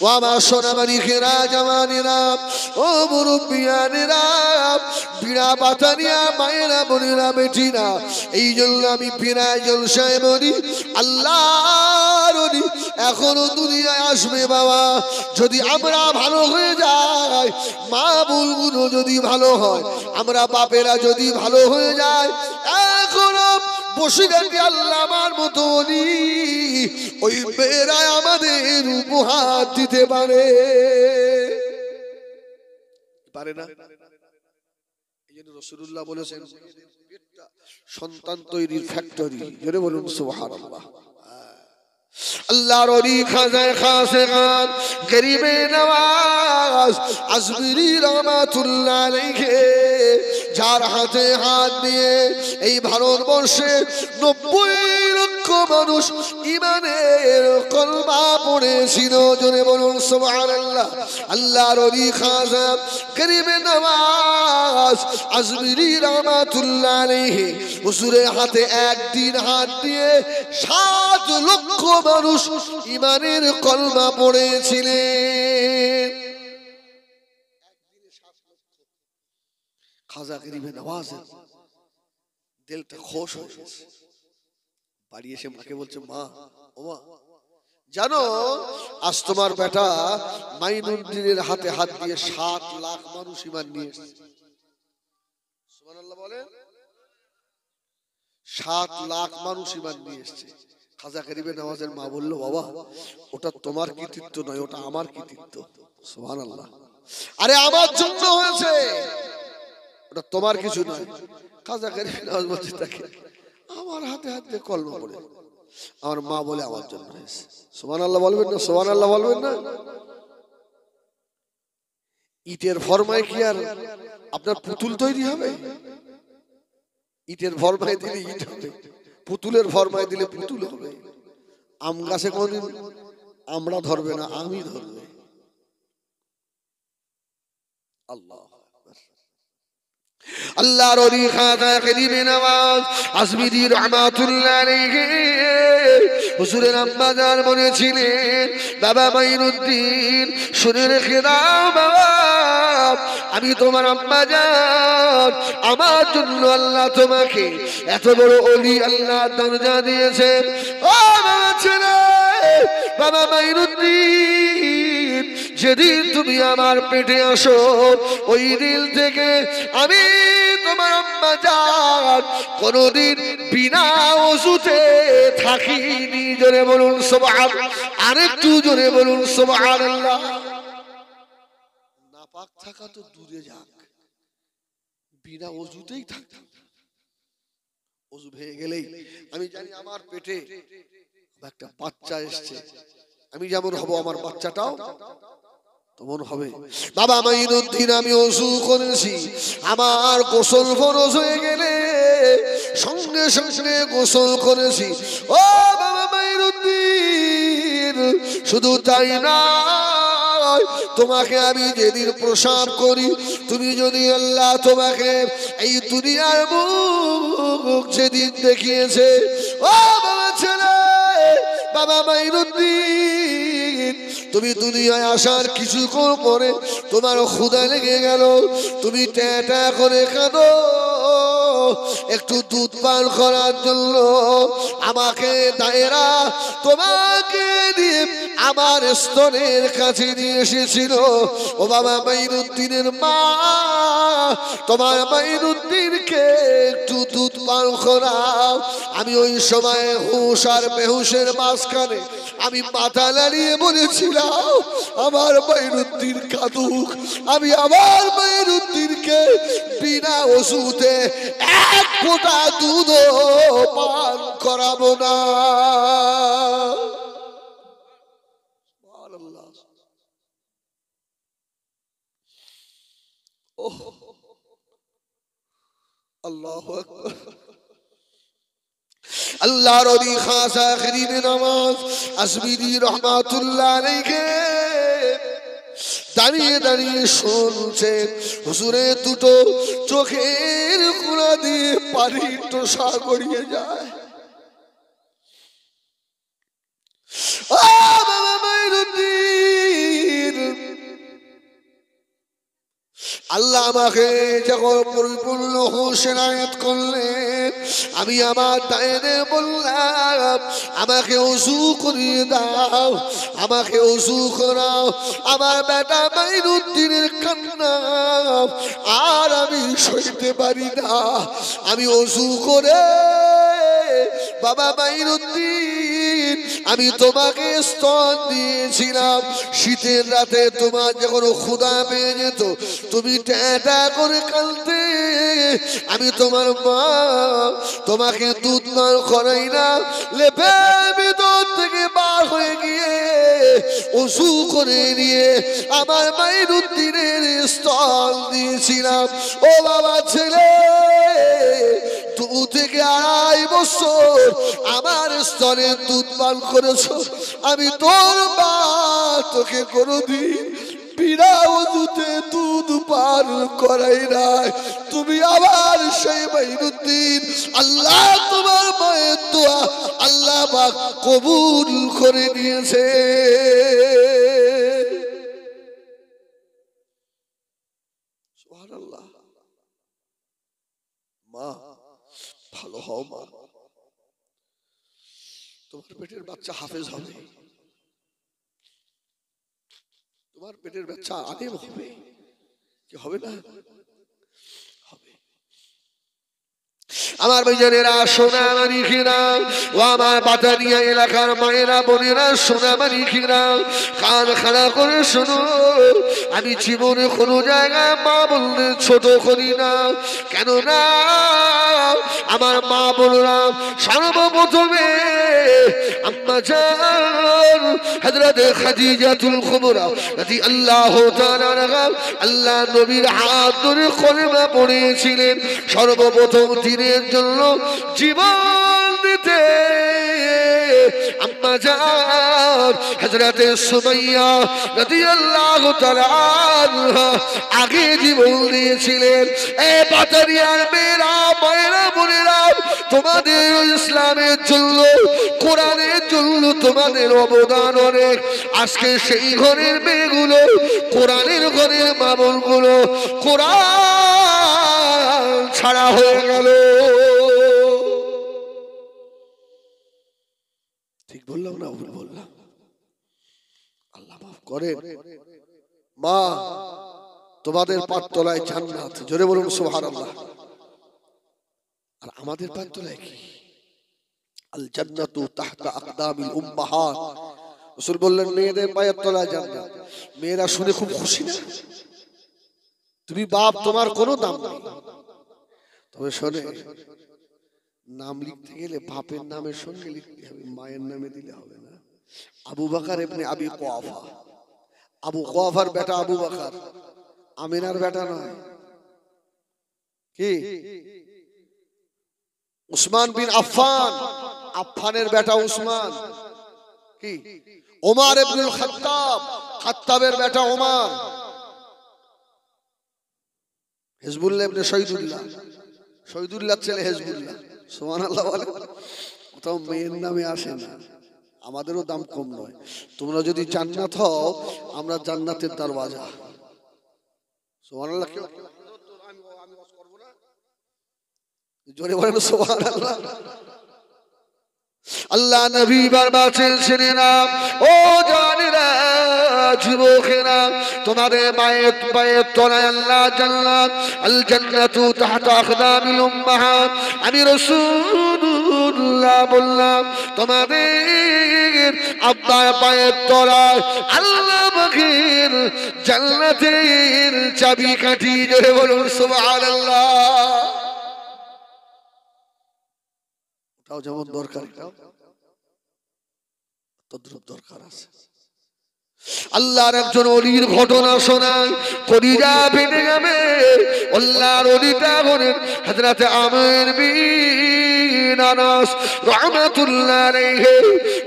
A: ও আমার সোনামানিকেরা, জামানেরা, ও মুরব্বিয়ানেরা, বিড়া বাতানিয়া মায়েরা, বোনেরা, বেটিরা, এই জন্য আমি ফিরায় জলসায় বলি, আল্লাহর ওলি এখনো দুনিয়ায় আসবে বাবা। যদি আমরা ভালো হয়ে যাই, মা বুলগুলো যদি ভালো হয়, আমরা বাপেরা যদি ভালো হয়ে যায়, এখনো বসে গেছে আল্লাহ আমার মতো ওই মেয়েরা আমাদের উপহার দিতে পারে না? এই জন্য রাসূলুল্লাহ বলেছেন, সন্তান তৈরির ফ্যাক্টরি। জোরে বলুন সুবহানাল্লাহ। আল্লাহর ওলি খাজায়ে খাসেগান গরিবে নওয়াজ আজমিরি রহমাতুল্লাহ আলাইহি, যার হাতে হাত দিয়ে এই ভারতবর্ষে 90 লক্ষ লক্ষ মানুষ ঈমানের কলমা পড়েছিল। জোরে বলুন সুবহানাল্লাহ। আল্লাহর ওলি খাজা গরিবে নওয়াজ আজমিরি রহমাতুল্লাহ আলাইহি হুজুরের হাতে একদিন হাত দিয়ে 7 লক্ষ মানুষ ঈমানের কলমা পড়েছিলেন। খাজা গরিবে নওয়াজের দিলটা খুশ হয়ে গেছে। বাড়ি এসে মাকে বলছে, মা ও মা জানো আজ তোমার বেটা মাইনুদ্দিনের হাতে হাত দিয়ে 7 লাখ মানুষ ঈমান নিয়ে এসেছে। সুবহানাল্লাহ বলেন। 7 লাখ মানুষ ঈমান নিয়ে এসেছে। খাজা গরিবে নওয়াজের মা বলল, বাবা ওটা তোমার কৃতিত্ব নয়, ওটা আমার কৃতিত্ব। সুবহানাল্লাহ। আরে আমার জন্য হয়েছে, ওটা তোমার কিছু নয়। খাজা গরিবে নওয়াজ বলছে তাকে, আমার হাতে হাত দিয়ে কলমা পড়ে আমার মা বলে আমার জন্য হয়েছে। সুবহানাল্লাহ বলবেন না? সুবহানাল্লাহ বলবেন না? ইটের ফরমায় কি আর আপনার পুতুল তৈরি হবে? ইটের ফরমায় দিলে ইট হবে, পুতুলের ফরমায় দিলে পুতুল হবে। আম গাছে কোনদিন আমরা ধরবে না, আমি ধরবে। আল্লাহ আল্লাহর ওলি খাজা গরিবে নওয়াজ আজমিরি রহমাতুল্লাহ আলাইহি হুজুরের আম্মা জান বলেছিলেন, বাবা মাইনুদ্দিন শুনে রেখে দাও বাবা, আমি তোমার আম্মা জান, আমার জন্য আল্লাহ তোমাকে এত বড় ওলি আল্লাহ দরজা দিয়েছেন। ও বাবা ছেলে, বাবা মাইনুদ্দিন, যেদিন তুমি আমার পেটে আসো ওই দিন থেকে আমি তোমার আম্মা জান কোনদিন বিনা ওযুতে থাকিনি। জোরে বলুন সুবহানাল্লাহ। আরেকটু জোরে বলুন সুবহানাল্লাহ। নাপাক থাকা তো দূরে যাক, বিনা ওযুতেই থাকতাম। ওযু হয়ে গেলেই আমি জানি আমার পেটে একটা বাচ্চা এসেছে, আমি যেমন হব আমার বাচ্চাটাও তেমন হবে। বাবা মাইনুদ্দিন, আমি ওযু করেছি, আমার গোসল ফরজ হয়ে গেলে সঙ্গে সঙ্গে গোসল করেছি। ও বাবা মাইনুদ্দিন, শুধু তাই না, তোমাকে আমি যেদিন প্রসাব করি, তুমি যদি আল্লাহ তোমাকে এই দুনিয়ার মুখ যেদিন দেখিয়েছে, ও বাবা ছেলে, বাবা মাইনুদ্দিন, তুমি দুনিয়ায় আসার কিছুক্ষণ পরে তোমার ক্ষুধা লেগে গেল, তুমি ট্যাঁ করে কাঁদো একটু দুধ পান করার জন্য। আমাকে দায়েরা তোমাকে দিয়ে আমার স্তনের কাছে নিয়ে এসেছিল। ও বাবা মাইনুদ্দিনের মা, তোমার মাইনুদ্দিনকে একটু দুধ পান করাও। আমি ওই সময় হুঁশ আর বেহুশের মাঝখানে আমি মাথা নাড়িয়ে বলেছিলাম, আমার মাইনুদ্দিন কাঁদুক, আমি আমার মাইনুদ্দিনকে বিনা ওযুতে 1 ফোঁটা দুধও পান করাবো না। আল্লাহু আকবার। আল্লাহর ওলি খাজা গরিবে নওয়াজ আজমিরি রহমাতুল্লাহ আলাইহি দাঁড়িয়ে দাঁড়িয়ে শুনছেন। হুজুরে দুটো চোখের কোণা দিয়ে পানি টোসা গড়িয়ে যায়। ও বাবা মাইনুদ্দিন, আল্লাহ আমাকে যখন পরিপূর্ণ হুঁশ এনায়েত করলেন, আমি আমার দায়েদের বললাম, আমাকে ওযু করিয়ে দাও, আমাকে ওযু করাও। আমার বেটা মাইনুদ্দিনের কান্না আর আমি সইতে পারি না। আমি ওযু করে, বাবা মাইনুদ্দিন, আমি তোমাকে স্তন দিয়েছিলাম। শীতের রাতে তোমার যখন ক্ষুধা পেয়ে যেত, তুমি ট্যাঁ করে কাঁদতে, আমি তোমার মা তোমাকে দুধ পান করাই না, লেপের ভিতর থেকে বার হয়ে গিয়ে ওযু করে নিয়ে আমার মাইনুদ্দিনের স্তন দিয়েছিলাম। ও বাবা ছেলে, দুধে থেকে 2.5 বছর আমার স্তনে দুধ পান করেছো, আমি তোর মা তোকে কোনোদিন বিনা ওযুতে দুধ পান করাই নাই। তুমি আবার সেই মাইনুদ্দিন, আল্লাহ তোমার মায়ের দোয়া আল্লাহ পাক কবুল করে নিয়েছে। সুবহানাল্লাহ। মা ভালো হও মা, তোমার পেটের বাচ্চা হাফেজ হবে, তোমার পেটের বাচ্চা আলেম হবে, কি হবে না? হবে। আমার ভাইজানেরা, সোনামানিকেরা ও আমার বাতানিয়া এলাকার মায়েরা বোনেরা, সোনামানিকেরা কান খাড়া করে শোনো। আমি জীবনে কোনো জায়গায় মা বললে ছোট করি না, কেননা আমার মা বোনরা সর্বপ্রথমে আম্মা জান হযরত খাদিজাতুল কুবরা রাদিয়াল্লাহু তাআলা আনহা আল্লাহ নবীর হাত ধরে কলেমা পড়েছিলেন। সর্বপ্রথম দিনের জন্য জীবন দিতে আম্মা জান হযরত সুমাইয়া রাদিয়াল্লাহু তাআলা আনহা আগে জীবন দিয়েছিলেন। এ বাতারিয়ার মেয়েরা মায়েরা বোনেরা, তোমাদের ইসলামের জন্য কোরআনের জন্য তোমাদের অবদান অনেক। আজকে সেই ঘরের মেয়েগুলো, কোরআনের ঘরের মা বোনগুলো কোরআন ছাড়া হয়ে গেল। ঠিক বললাম না ভুল বললাম? আল্লাহ মাফ করেন। মা তোমাদের পাঁচতলায় জান্নাত, জোরে বলুন সুবহানাল্লাহ। আর আমাদের পাঁচতলায় কি? আল জান্নাতু তাহতা আকদামিল উম্মাহাত। রাসূল বললেন মেয়েদের পায়ের তলায় জান্নাত। মেয়েরা শুনে খুব খুশি না? তুমি বাপ, তোমার কোনো দাম নেই, তবে শোনে নাম লিখতে গেলে বাপের নামের সঙ্গে লিখতে হবে, মায়ের নামে দিলে হবে না। আবু বকর ইবনে আবি কুয়াফা, আবু কুয়াফার বেটা আবু বকর, আমিনার বেটা নয়। কি? উসমান বিন আফফান, আফফানের বেটা উসমান। কি? ওমর ইবনুল খাত্তাব, খাত্তাবের বেটা ওমর। হিজবুল্লাহ ইবনে শহীদুল্লাহ, শহীদুল্লাহর ছেলে হিজবুল্লাহ। সুবহানাল্লাহ বলে। কোথাও মেয়ের নামে আসে না। আমাদেরও দাম কম নয়। তোমরা যদি জান্নাত হও, আমরা জান্নাতের দরওয়াজা। সুবহানাল্লাহ। জোরে বলেন সুবহানাল্লাহ। আল্লাহ নবী বারবার চেয়েছেন না, ও জানেরা যুবকেরা, তোমাদের মায়ের পায়ের তলায় আল্লাহ জান্নাত, আল জান্নাতু তাহতা আকদামিল উম্মাহাত। আমি রাসূলুল্লাহ বললাম তোমাদের আব্বার পায়ের তলায় আল্লাহ পাকের জান্নাতের চাবিকাঠি। জোরে বলুন সুবহানাল্লাহ। তাও যেমন দরকার তদ্রুপ দরকার আছে। আল্লাহর একজন ওলির ঘটনা শোনায়, কলিজা ফেটে যাবে। আল্লাহর ওলিটা হলেন হযরত আমির বিন আনাস রাহমাতুল্লাহ আলাইহি।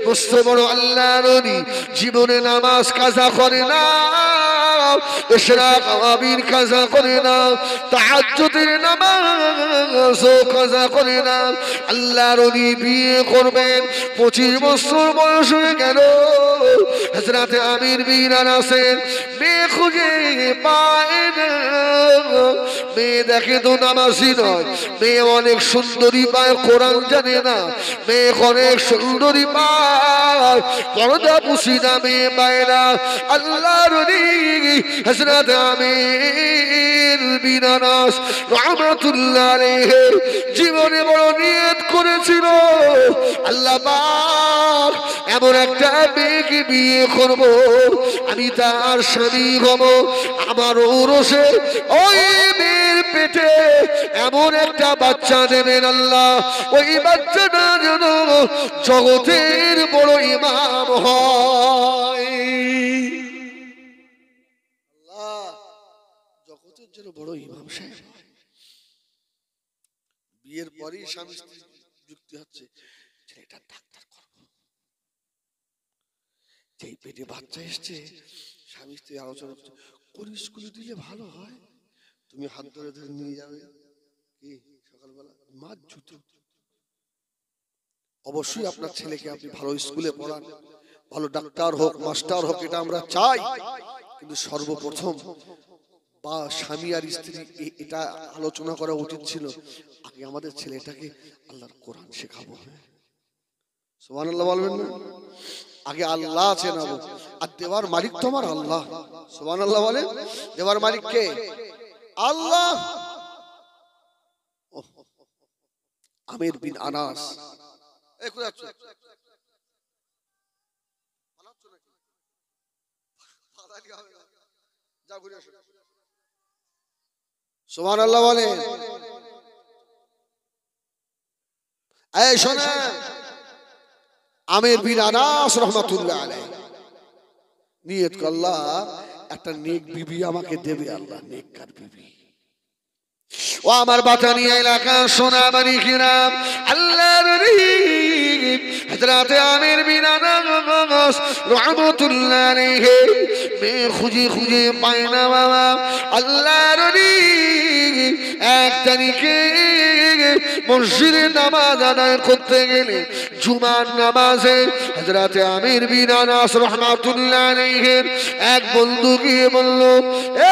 A: মস্ত বড় আল্লাহর ওলি, জীবনে নামাজ কাজা করে না, ইশরাক আওয়াবির কাজা করে না, তাহাজ্জুদের নামাজও কাজা করে না। আল্লাহর ওলি বিয়ে করবেন, 25 বছর বয়স হয়ে গেল। হযরত আমির বিন আনাসের মেয়ে খুঁজে পায় না। মেয়ে দেখে তো নামাজি নয়, মেয়ে অনেক সুন্দরী পায়, কোরআন জানে না। মেয়ে অনেক সুন্দরী পায়, পর্দা পুষি না, মেয়ে পায় না। আল্লাহর ওলি হযরত আমির বিন আনাস রাহমাতুল্লাহ আলাইহি জীবনে বড় নিয়ত করেছিল, আল্লাহ পাক এমন একটা মেয়েকে বিয়ে করব, আমি তার স্বামী হব। আমার ওরসে ওই মেয়ের পেটে এমন একটা বাচ্চা দেবেন আল্লাহ, ওই বাচ্চাটা যেন জগতের বড় ইমাম হয়। আল্লাহ জগতের যেন বড় ইমাম সাহেব হয়। বিয়ের পরেই স্বামী স্ত্রী যুক্তি হচ্ছে, ছেলেটা ডাক্তার করবো, যেই পেটে বাচ্চা এসছে স্বামী স্ত্রী আলোচনা করছে কোন স্কুলে দিলে ভালো হয়। তুমি হাত ধরে ধরে নিয়ে যাবে কি সকালবেলা মার জুতো। অবশ্যই আপনার ছেলেকে আপনি ভালো স্কুলে পড়ান, ভালো ডাক্তার হোক মাস্টার হোক, এটা আমরা চাই। কিন্তু সর্বপ্রথম বা স্বামী আর স্ত্রী এটা আলোচনা করা উচিত ছিল, আগে আমাদের ছেলেটাকে আল্লাহর কোরআন শেখাবো। সুবহানাল্লাহ বলবেন না? আগে আল্লাহ চেনাবো, আর দেওয়ার মালিক তো আমার আল্লাহ। সুবহানাল্লাহ বলেন। দেওয়ার মালিক কে? আল্লাহ। আমির বিন আনাস, সুবহানাল্লাহ বলেন। এই শোনেন, আমির বিন আনাস রাহমাতুল্লাহ আলাইহি নিয়ত করলা একটা নেক বিবি আমাকে দেবে আল্লাহ, নেককার বিবি। ও আমার বাতানি এলাকা সোনা বাড়ি কিরাম, আল্লাহর হযরত আমির বিন আনাস রাহমাতুল্লাহ আলাইহি মেয়ে খুঁজে খুঁজে পায় না বাবা। আল্লাহর এক তারিখে মসজিদে নামাজ আদায় করতে গেলে জুমার নামাজে হযরত আমির বিন আনাস রাহমাতুল্লাহ আলাইহির এক বন্ধু গিয়ে বলল,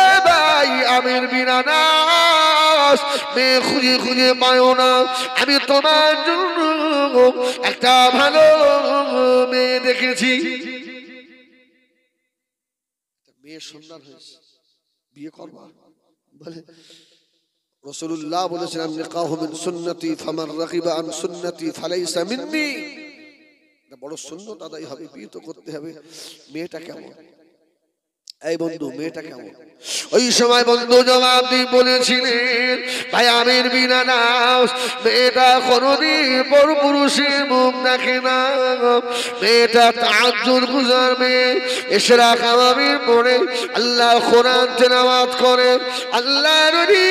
A: এ ভাই আমির বিন আনাস, মেয়ে খুঁজে খুঁজে পায়ো না, আমি তোমার জন্য একটা ভালো মেয়ে দেখেছি। মেয়ে সন্ধান হয়েছে, বিয়ে করবা বলে। রাসূলুল্লাহ বলেছিলেন, নিকাহু মিন সুন্নতি ফামান রাগিবা আন সুন্নতি ফালাইসা মিন্নি। বড় সুন্নত আদায় হবে, বিয়ে তো করতে হবে। মেয়েটা কেমন? এই বন্ধু মেয়েটা কেমন? ওই সময় বন্ধু জবাব দিয়ে বলেছিলেন, ভাই আমির বিন আনাস, মেয়েটা কোনদিন পরপুরুষের মুখ দেখে না, মেয়েটা তাহাজ্জুদ গুজার মেয়ে, ইশরাক আওয়ামির পড়ে আল্লাহ কোরআন তেলাওয়াত করে। আল্লাহর নবী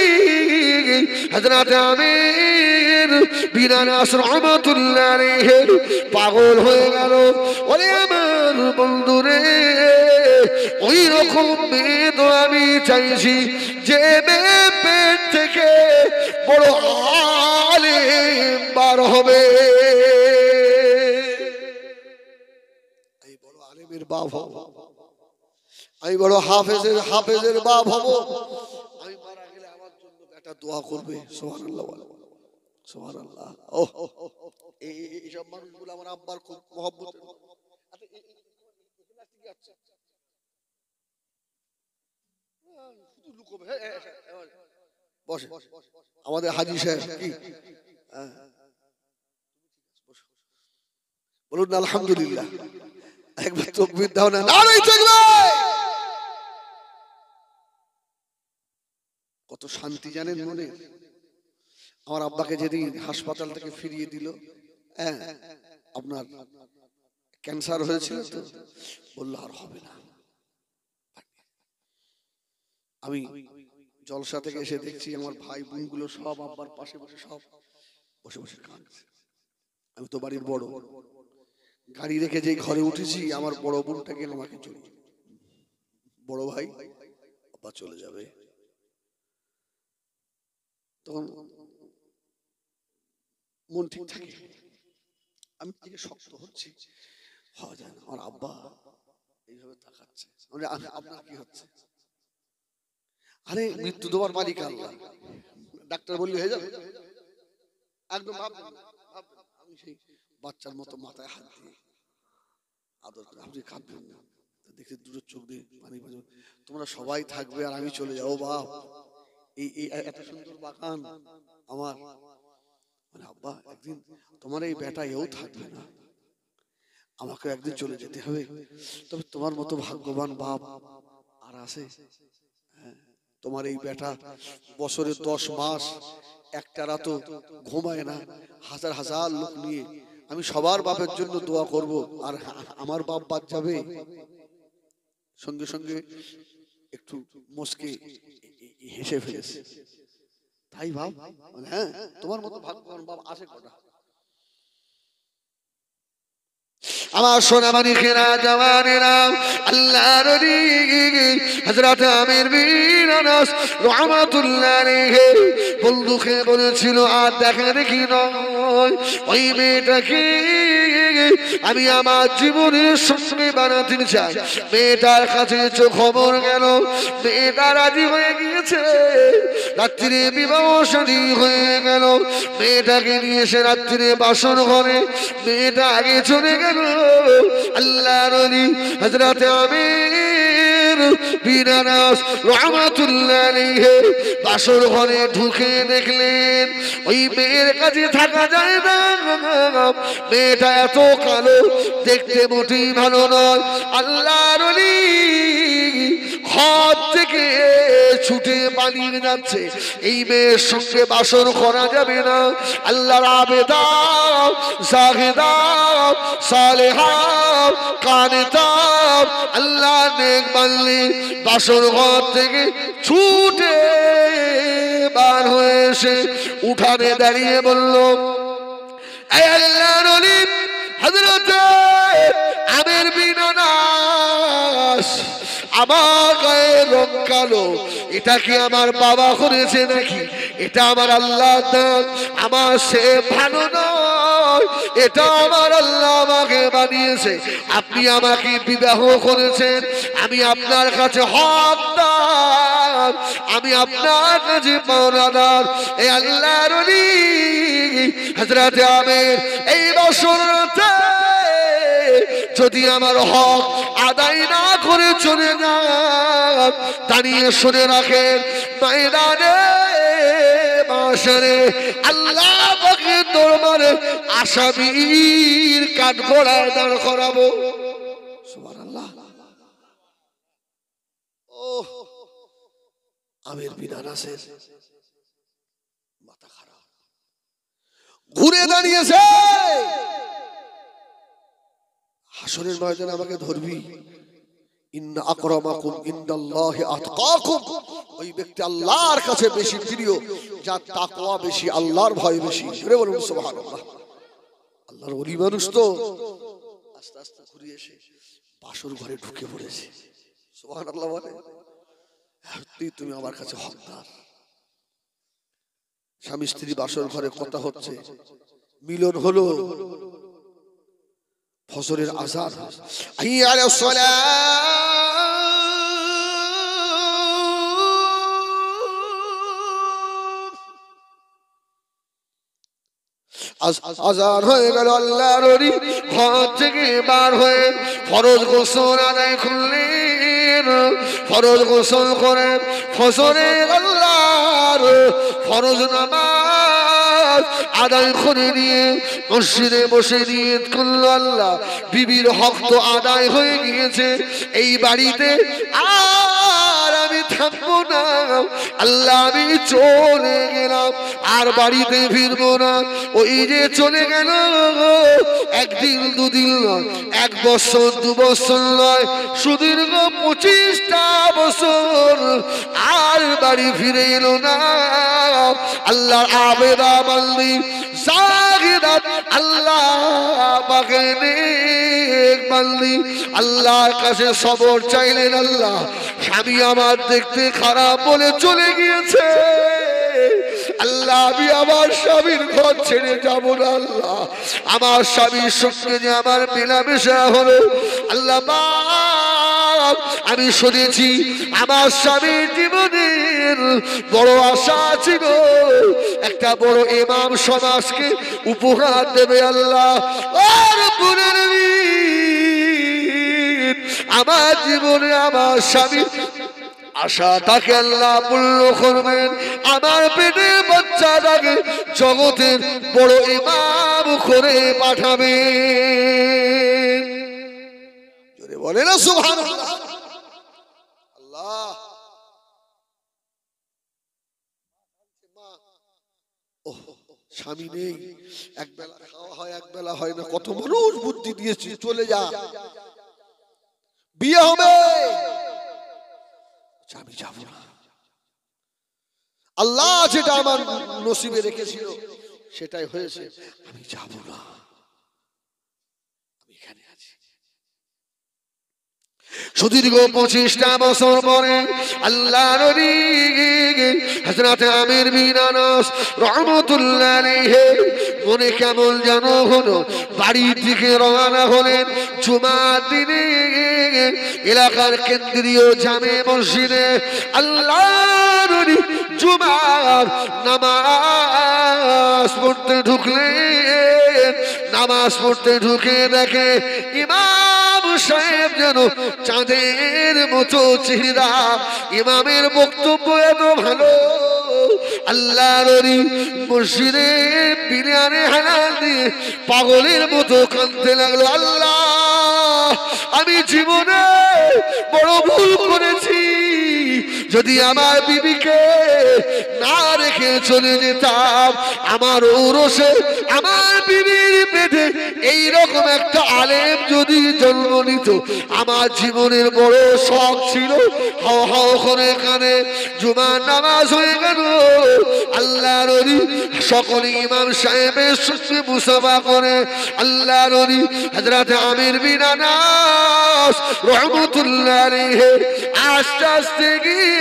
A: হযরত আমির বিন আনাস রাহমাতুল্লাহ আলাইহি পাগল হয়ে গেল। ওরে আমার বন্ধুরে, ওই রকম মেয়ে তো আমি চাইছি যে মেয়ে পেট থেকে বড় আলেম বার হবে, আমি বড় আলেমের বাপ হব, আমি বড় হাফেজের বাপ হব। আমি মারা গেলে আমার জন্য একটা দোয়া করবে। সুবহানাল্লাহ বলেন, সুবহানাল্লাহ। এইসব মানুষগুলো আমার আব্বার খুব মহব্বত। আমাদের হাজী সাহেব কি বলুন না আলহামদুলিল্লাহ, একবার তাকবীর দাও না, নারে তাকবীর। কত শান্তি জানেন মনে। আমার আব্বাকে যেদিন হাসপাতাল থেকে ফিরিয়ে দিল, হ্যাঁ আপনার ক্যান্সার হয়েছিল তো, বললো আর হবে না। আমি জলসা থেকে এসে দেখছি আমার ভাই বোনগুলো সব আব্বার পাশে বসে সব বসে বসে কাঁদছে। আমি তো বাড়ির বড়, গাড়ি রেখে যেই ঘরে উঠেছি আমার বড় বোনটাকে আমাকে চলে, বড় ভাই আব্বা চলে যাবে, তখন মন ঠিক থাকে। আমি থেকে শক্ত হচ্ছি, আমার আব্বা এইভাবে তাকাচ্ছে, আপনার কি হচ্ছে? আরে মৃত্যু দেওয়ার মালিক আল্লাহ, ডাক্তার বললে হয়ে যাবে একদম। আমি সেই বাচ্চার মতো মাথায় হাত দিয়ে আদর করে, আপনি কাঁদবেন না, দেখে দুটো চোখ দিয়ে পানি পানি, তোমরা সবাই থাকবে আর আমি চলে যাবো বাপ, এই এত সুন্দর বাগান আমার, মানে আব্বা একদিন তোমার এই বেটা এও থাকবে না, আমাকে একদিন চলে যেতে হবে, তবে তোমার মতো ভাগ্যবান বাপ আর আছে? তোমার এই বেটা বছরে 10 মাস একটা রাতও ঘুমায় না, হাজার হাজার লোক নিয়ে আমি সবার বাপের জন্য দোয়া করব, আর আমার বাপ বাদ যাবে? সঙ্গে সঙ্গে একটু মুস্কি হেসে ফেলেছে। তাই ভাব, হ্যাঁ তোমার মতো ভাগ্যবান বাপ আছে কটা? আমার সোনামানিকেরা, জওয়ানেরা, আল্লাহর ওলি হযরত আমির বিন আনাস রাহমাতুল্লাহ আলাইহি বন্ধুকে বলেছিল, আর দেখা দেখি নয়, ওই মেয়েটাকে আমি আমার জীবনের সঙ্গে বানাতে চাই। মেয়েটার কাছে খবর গেল, মেয়েটা রাজি হয়ে গিয়েছে, রাত্রিরে বিবাহ শাদী হয়ে গেল। মেয়েটাকে নিয়ে এসে রাত্রিরে বাসর ঘরে মেয়েটা আগে চলে গেল। আল্লাহর ওলি হযরত আমির বিন আনাস রাহমাতুল্লাহ আলাইহি বাসর ঘরে ঢুকে দেখলেন ওই মেয়ের কাছে থাকা যায় না। মেয়েটা এত কালো, দেখতে মোটেই ভালো নয়। আল্লাহর ওলি ঘর থেকে ছুটে পালিয়ে যাচ্ছে, এই মেয়ের সঙ্গে বাসর করা যাবে না। আল্লাহর আবেদা, জাহিদা, সালেহা, কানেতা, আল্লাহ নেক বান্দি বাসর ঘর থেকে ছুটে বার হয়ে এসে উঠানে দাঁড়িয়ে বলল, এই আল্লাহর ওলি হযরত আমির বিন আনাস, আমার গায়ে রং কালো, এটা কি আমার বাবা করেছে নাকি? এটা আমার আল্লাহ দান, আমার সে ভালো নয়, এটা আমার আল্লাহ আমাকে বানিয়েছে। আপনি আমাকে বিবাহ করেছেন, আমি আপনার কাছে হকদার, আমি আপনার কাছে পাওনাদার। এই আল্লাহর ওলি হযরত আমির এই বছরতে যদি আমার হক আদায় না করে চলে যান, দাঁড়িয়ে শুনে রাখেন, ময়দানে মাশারে আল্লাহ পাকের দরবারে আসামির কাঠগড়ায় দাঁড় করাবো। সুবহানাল্লাহ। ও আমির বিন আনাসের মাথা খারাপ, ঘুরে দাঁড়িয়েছে, হাসরের ময়দানে আমাকে ধরবি, ইন্না আকরামাকুম ইনদাল্লাহি আতকাকুম, ওই ব্যক্তি আল্লাহর কাছে বেশি প্রিয় যার তাকওয়া বেশি, আল্লাহর ভয় বেশি। জোরে বলুন সুবহানাল্লাহ। আল্লাহর ওলি মানুষ তো আস্তে আস্তে ঘুরে এসে বাসর ঘরে ঢুকে পড়েছে। সুবহানাল্লাহ বলে, তুমি আমার কাছে হকদার। স্বামী স্ত্রী বাসর ঘরে কথা হচ্ছে, মিলন হলো, ফজরের আযান, হাইয়া আলাস সালাহ, আযান হয়ে গেল। আল্লাহর ওলি ঘর থেকে বার হয়ে ফরজ গোসল আদায় করলেন। ফরজ গোসল করে ফজরের আল্লাহর ফরজ নামাজ আদায় করে নিয়ে মসজিদে বসে নিয়ত করলো, আল্লাহ বিবির হক তো আদায় হয়ে গিয়েছে, এই বাড়িতে আর আমি থাকবো না, আল্লাহ আমি চলে গেলাম, আর বাড়িতে ফিরবো না। ওই যে চলে গেল, একদিন দুদিন নয়, 1 বছর 2 বছর নয়, সুদীর্ঘ 25টা বছর আর বাড়ি ফিরে এলো না। আল্লাহর আবেদা বান্দি জাগিদাত, আল্লাহ পাকে নেক বান্দি আল্লাহর কাছে সবর চাইলেন, আল্লাহ স্বামী আমার দেখতে খারাপ বলে চলে গিয়েছে, আল্লাহ আমি আমার স্বামীর ঘর ছেড়ে যাবো না, আল্লাহ আমার স্বামীর সঙ্গে যে আমার মেলামেশা হলো, আল্লাহ আমি শুনেছি আমার স্বামীর জীবনের বড় আশা ছিল একটা বড় ইমাম সমাজকে উপহার দেবে, আল্লাহ আর আমার জীবনে আমার স্বামী আশা তাকে আল্লাহ পূর্ণ করবেন, আমার পেটের বাচ্চাটাকে জগতের বড় ইমাম করে পাঠাবেন। জোরে বলে না সুবহানাল্লাহ। আল্লাহ স্বামী নেই, একবেলা খাওয়া হয় একবেলা হয় না, কত মানুষ বুদ্ধি দিয়েছি চলে যা, বিয়ে হবে, আমি যাব না, আল্লাহ যেটা আমার নসিবে রেখেছিল সেটাই হয়েছে, আমি যাব না, আমি এখানে আছি। সুদীর্ঘ 25টা বছর পরে আল্লাহ নবী হযরত আমির বিন আনাস রাহমাতুল্লাহ আলাইহি মনে কেমন যেন হলো, বাড়ির দিকে রওনা হলেন। জুমার দিনে এলাকার কেন্দ্রীয় জামে মসজিদে আল্লাহ নবী জুমার নামাজ পড়তে ঢুকলেন। নামাজ পড়তে ঢুকে দেখে ইমাম সাহেব যেন চাঁদের মতো চেহারা, ইমামের বক্তব্য এত ভালো। আল্লাহ নবী মসজিদে পিলারে হালাল দিয়ে পাগলের মতো কাঁদতে লাগলো, আল্লাহ আমি জীবনে বড় ভুল করেছি, যদি আমার বিবিকে না রেখে চলে যেতাম, আমার ঔরসে আমার বিবির পেটে এইরকম একটা আলেম যদি জন্ম নিত, আমার জীবনের বড় শখ ছিল। হাও হাও করে কানে জুমার নামাজ হয়ে গেল। আল্লাহ নবী সকলে ইমাম সাহেবের সঙ্গে মুসাফা করে আল্লাহ নবী হযরত আমির বিন আনাস রাহমাতুল্লাহ আলাইহি আস্তে আস্তে গিয়ে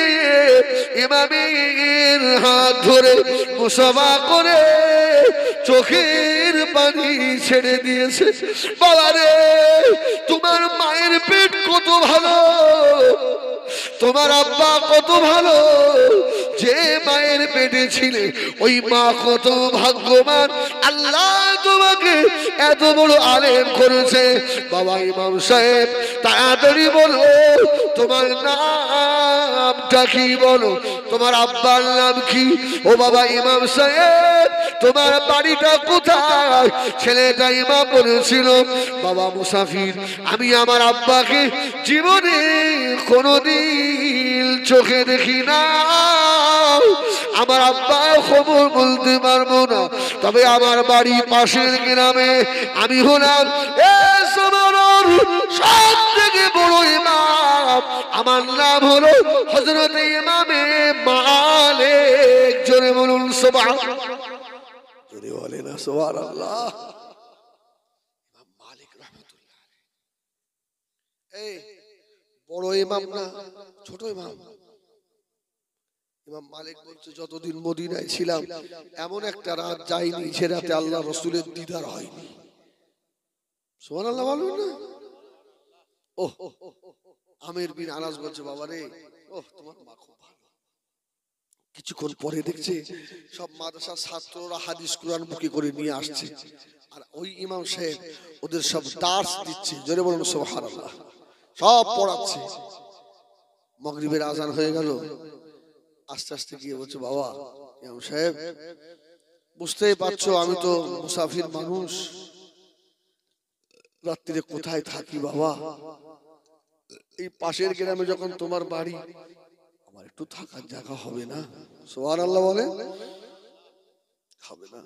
A: ইমামের হাত ধরে মুসাফা করে চোখের পানি ছেড়ে দিয়েছে। বাবা রে, তোমার মায়ের পেট কত ভালো, তোমার আব্বা কত ভালো, যে মায়ের পেটে ছিলে ওই মা কত ভাগ্যবান, আল্লাহ তোমাকে এত বড় আলেম করেছে। বাবা ইমাম সাহেব তাড়াতাড়ি বলো তোমার নামটা কি, বলো তোমার আব্বার নাম কি? ও বাবা ইমাম সাহেব তোমার বাড়িটা কোথায়? ছেলেটা ইমাম বলেছিল, বাবা মুসাফির, আমি আমার আব্বাকে জীবনে কোনোদিন চোখে দেখি না, আমার আব্বা খবর বলতে পারবো না, তবে আমার বাড়ি পাশের গ্রামে, আমি হলাম সব থেকে বড় ইমাম, আমার নাম হলো হযরত ইমামে মালিক। জোরে বলুন সুবহানাল্লাহ, জোরে বলেন না সুবহানাল্লাহ। ইমাম মালিক রাহমাতুল্লাহ এই বড় ইমাম না ছোট ইমাম? ইমাম মালিক বলছে যতদিন মদিনায় ছিলাম এমন একটা রাত যায়নি যে রাতে আল্লাহ রাসূলের দিদার হয়নি। সুবহানাল্লাহ বলুন না। ওহ আমির বিন আনাস বলছে, বাবা রে, ওহ তোমার মা খুব ভালো। কিছুক্ষণ পরে দেখছে সব মাদ্রাসার ছাত্ররা হাদিস কুরআন বুকে করে নিয়ে আসছে, আর ওই ইমাম সাহেব ওদের সব দার্স দিচ্ছে। জোরে বলুন সুবহানাল্লাহ, সব পড়াচ্ছে। মাগরিবের আজান হয়ে গেল, আস্তে আস্তে গিয়ে বলছে, বাবা ইমাম সাহেব বুঝতেই পারছো আমি তো মুসাফির মানুষ, রাত্রিরে কোথায় থাকি বাবা, এই পাশের গ্রামে যখন তোমার বাড়ি, আমার একটু থাকার জায়গা হবে না? সুবহানাল্লাহ বলে হবে না।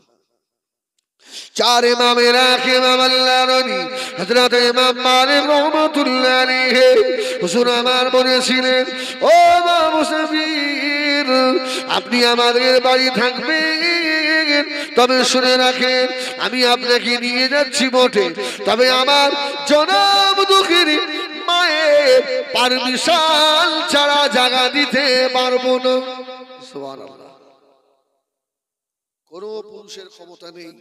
A: চার ইমামের এক ইমাম আল্লাহ নবী হযরত ইমাম মালিক রাহমাতুল্লাহ আলাইহি হুজুর আমার বলেছিলেন, ও মা মুসাফির, আপনি আমাদের বাড়ি থাকবেন, তবে শুনে রাখেন আমি আপনাকে নিয়ে যাচ্ছি বটে, তবে আমার জনম দুঃখের মায়ের পারমিশন ছাড়া জায়গা দিতে পারবো না। সুবহানাল্লাহ। কোন পুরুষের ক্ষমতা নেই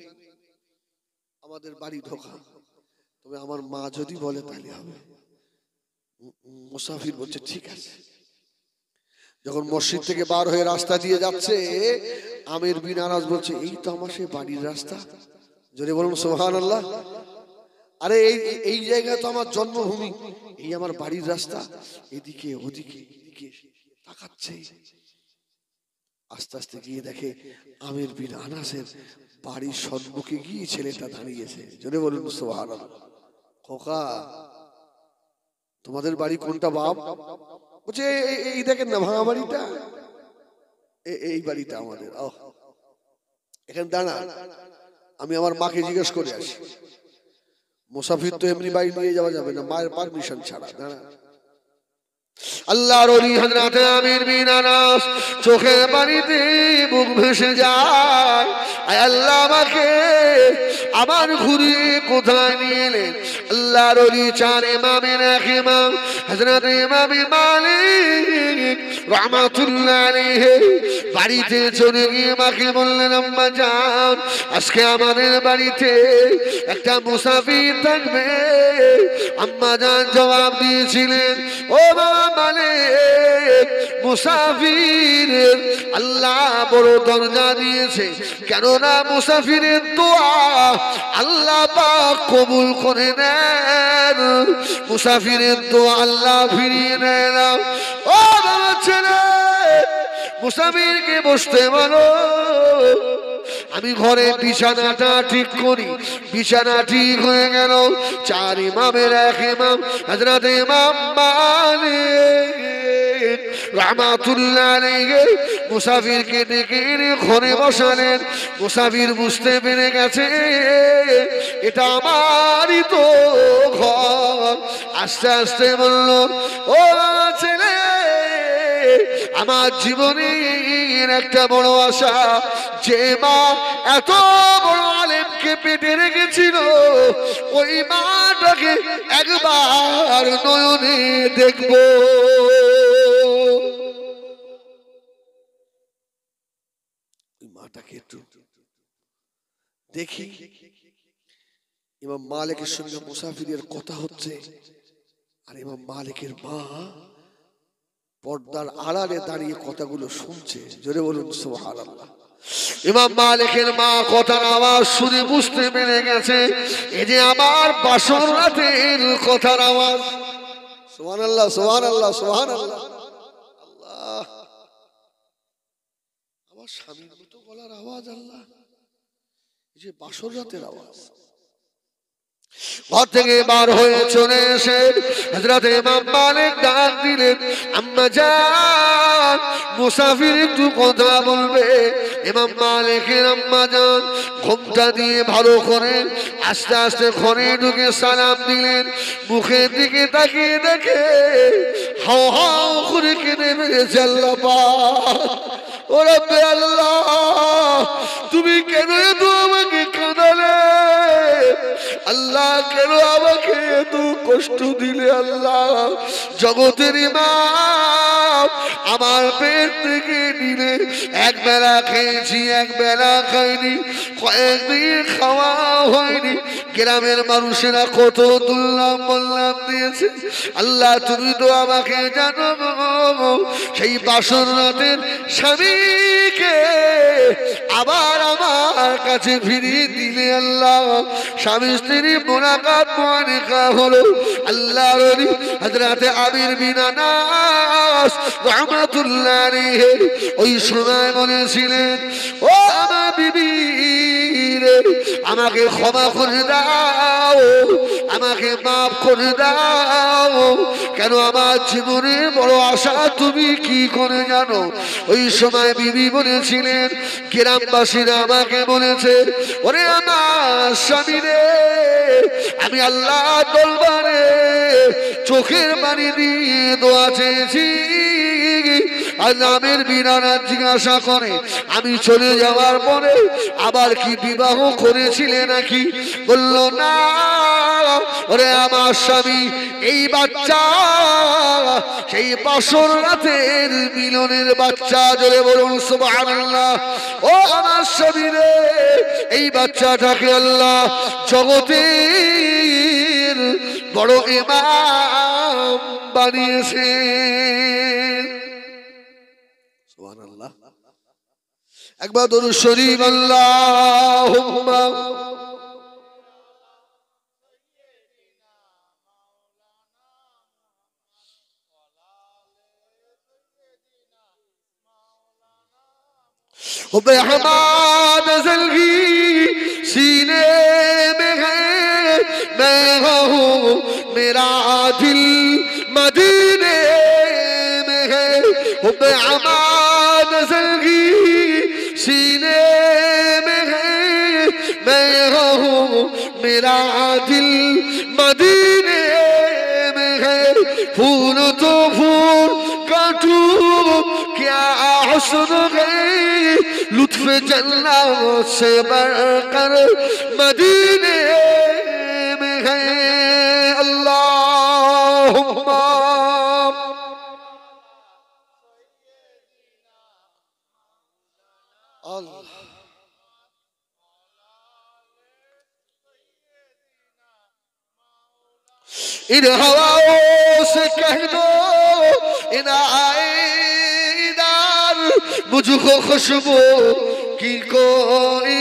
A: আমাদের বাড়ি ঢোকা, তবে আমার মা যদি বলে তাহলে হবে। মুসাফির বলছে ঠিক আছে। যখন মসজিদ থেকে বার হয়ে রাস্তা দিয়ে যাচ্ছে, আমির বিন আনাস বলছে, এই তো আমার সেই বাড়ির রাস্তা। জোরে বলুন সুবহানাল্লাহ। আরে এই জায়গা তো আমার জন্মভূমি, এই আমার বাড়ির রাস্তা, এদিকে ওদিকে এদিকে তাকাচ্ছে। আস্তে আস্তে গিয়ে দেখে আমির বিন আনাসের বাড়ির সম্মুখে গিয়ে ছেলেটা দাঁড়িয়েছে। জোরে বলুন সুবহানাল্লাহ। খোকা তোমাদের বাড়ি কোনটা বাপ? বলছে এই দেখেন না ভাঙা বাড়িটা, এই বাড়িটা আমাদের। এখানে দাঁড়া, আমি আমার মাকে জিজ্ঞেস করে আসি। মুসাফির তো এমনি বাড়ি নিয়ে যাওয়া যাবে না, মায়ের পারমিশন ছাড়া। দাঁড়া, আল্লাহর ওলি হযরত আমির বিন আনাস চোখের পানিতে বুক ভেসে যায়, আয় আল্লাহ আমাকে আবার ঘুরিয়ে কোথায় নিয়ে এলেন। আল্লাহর ওলি চার ইমামের এক ইমাম হযরত ইমাম মালিক রাহমাতুল্লাহ আলাইহি বাড়িতে চলে গিয়ে মাকে বললেন, আম্মা জান আজকে আমাদের বাড়িতে একটা মুসাফির থাকবে। আম্মা জান জবাব দিয়েছিলেন, ও বাবা মালিক, মুসাফিরের আল্লাহ বড় দরজা দিয়েছে, কেননা মুসাফিরের দোয়া আল্লাহ পাক কবুল করে নেন, মুসাফিরের দোয়া আল্লাহ ফিরিয়ে নেয় না। ও বাবা ছেলে, মুসাফিরকে বসতে বলো। আমি ঘরে বিছানাটা ঠিক করি, বিছানা ঠিক হয়ে গেল। চার ইমামের এক ইমাম হযরত ইমাম মালিক রাহমাতুল্লাহ আলাইহি মুসাফিরকে ডেকে এনে ঘরে বসালেন। মুসাফির বুঝতে পেরে গেছে এটা আমারই তো ঘর। আস্তে আস্তে বলল, ও ছেলে, আমার জীবনের একটা বড় আশা, যে মা এত বড় আলেমকে পেটে রেখেছিল ওই মাটাকে একবার নয়নে দেখব। ওই মাটাকে একটু দেখি। ইমাম মালিকের সঙ্গে মুসাফিরের কথা হচ্ছে, আর ইমাম মালিকের মা পর্দার আড়ালে দাঁড়িয়ে কথাগুলো শুনছে। জোরে বলুন সুবহানাল্লাহ। ইমাম মালিকের মা কথার আওয়াজ শুনে বুঝতে পেরে গেছে এই যে আমার বাসর রাতের কথার আওয়াজ। সুবহানাল্লাহ, সুবহানাল্লাহ, সুবহানাল্লাহ। আল্লাহ, আমার স্বামীর মতো গলার আওয়াজ, আল্লাহ, এই যে বাসর রাতের আওয়াজ। ঘর থেকে বার হয়ে চলে এসে হযরত ইমাম মালিক ডাক দিলেন, আম্মা জান মুসাফির একটু কথা বলবে। ইমাম মালিকের আম্মা জান ঘুমটা দিয়ে ভালো করে আস্তে আস্তে ঘরে ঢুকে সালাম দিলেন। মুখের দিকে তাকিয়ে দেখে হাও হাও করে কেঁদে ফেলেছে। আল্লাহ পাক, ও রব্বে আল্লাহ, তুমি কেন এত আমাকে কাঁদালে? আল্লাহ কেন আমাকে এত কষ্ট দিলে? আল্লাহ, জগতের ইমাম আমার পেট থেকে নিলে এক বেলা খেয়েছি, এক বেলা খাইনি, কয়েকদিন খাওয়া হয়নি। গ্রামের মানুষেরা কত দুর্নাম বললাম দিয়েছে। আল্লাহ তুমি তো আমাকে জানো, সেই বাসর রাতের স্বামীকে আবার আমার কাছে ফিরিয়ে দিলে। আল্লাহ, স্বামী স্ত্রী মোলাকাত মুআনিকা হলো। আল্লাহর ওলি হযরত আমির বিন আনাস রাহমাতুল্লাহ আলাইহি ওই সময় বলেছিলেন, ও আমার বিবি রে, আমাকে ক্ষমা করে দাও, আমাকে মাফ করে দাও। কেন আমার জীবনের বড় আশা তুমি কি করে জানো? ওই সময় বিবি বলেছিলেন, গ্রামবাসীরা আমাকে বলেছে, ওরে আমার স্বামী রে, আমি আল্লাহ দরবারে চোখের পানি দিয়ে দোয়া চেয়েছি। আমির বিন আনাস জিজ্ঞাসা করে, আমি চলে যাওয়ার পরে আবার কি বিবাহ করেছিলে নাকি? বলল না, ওরে আমার স্বামী, এই বাচ্চা সেই বাসর রাতের মিলনের বাচ্চা। জোরে বলুন সুবহানাল্লাহ। ও আমার স্বামী রে, এই বাচ্চাটাকে আল্লাহ জগতের বড় ইমাম বানিয়েছেন। সুবহানাল্লাহ। একবার দরুদ শরীফ আল্লাহুম্মা बेहमाद जल्दी सीने में है, मैं हूँ मेरा दिल मदीने में है। बेहमाद जल्दी सीने में है, मैं हूँ मेरा दिल मदीने में है। फूल तो फूल हुस्न है लुत्फ जन्नत से बढ़कर मदीने में है अल्लाहुम्मा इन हवाओं से कह दो इन आएदार मुझको खुशबू की कोई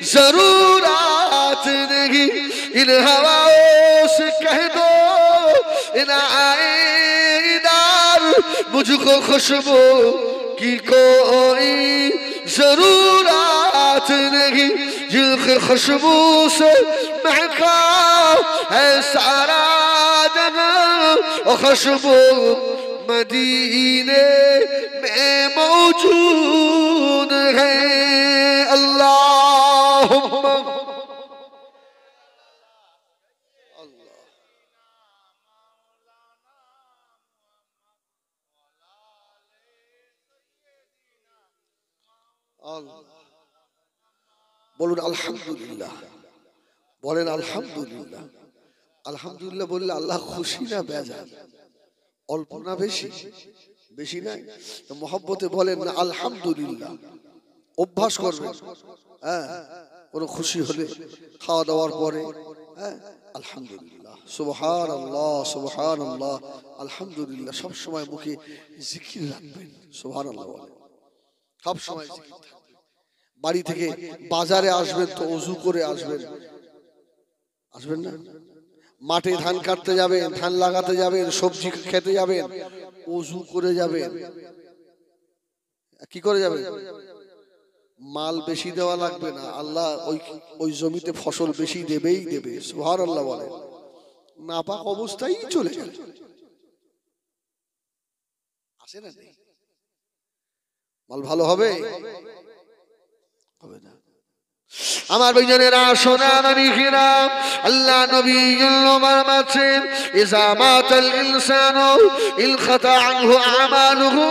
A: जरूरत नहीं इन हवाओं से कह दो इन आएदार मुझको खुशबू की कोई जरूरत नहीं जिनकी खुशबू से महका है सारा जगह और खुशबू मदीने में मौजूद है अल्लाहुम्मा बोलून अल्हम्दुलिल्लाह बोलेन अल्हम्दुलिल्लाह अल्हम्दुलिल्लाह बोलले अल्लाह खुशी ना बेजान অল্প না বেশি বেশি না তো মহব্বতে বলেন না আলহামদুলিল্লাহ অভ্যাস করবেন হ্যাঁ কোন খুশি হলে খাওয়া দাওয়ার পরে হ্যাঁ আলহামদুলিল্লাহ সুবহানাল্লাহ সুবহানাল্লাহ আলহামদুলিল্লাহ সব সময় মুখে জিকির রাখবেন সুবহানাল্লাহ সব সময় জিকির থাকবে বাড়ি থেকে বাজারে আসবেন তো ওযু করে আসবেন আসবেন না মাঠে ধান কাটতে যাবেন ধান লাগাতে যাবেন সবজি খেতে যাবেন ওযু করে যাবেন কি করে যাবেন মাল বেশি দেওয়া লাগবে না আল্লাহ ওই জমিতে ফসল বেশি দেবেই দেবে সুবহানাল্লাহ বলেন নাপাক অবস্থায় চলে গেল আসে না নেই মাল ভালো হবে হবে না আমার ভাইজানেরা সোনা মানিকেরা আল্লাহ নবী ফরমাচ্ছেন ইজা মাতাল ইনসানু ইনকাতা আনহু আমালুহু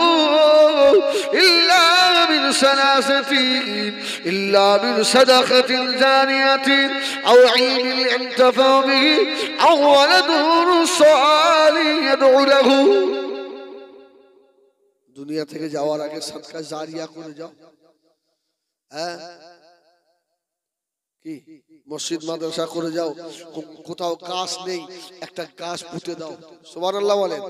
A: ইল্লা মিন সালাসাতিন ইল্লা মিন সাদাকাতিন জারিয়াতিন আও ইলমিন ইনতাফা বিহি আও ওয়ালাদুন সালিহ ইয়াদউ লাহু দুনিয়া থেকে যাওয়ার আগে সাদকা জারিয়া করে যাও হ্যাঁ মসজিদ মাদ্রাসা করে যাও কোথাও গাছ নেই একটা গাছ পুঁতে দাও সুবহানাল্লাহ বলেন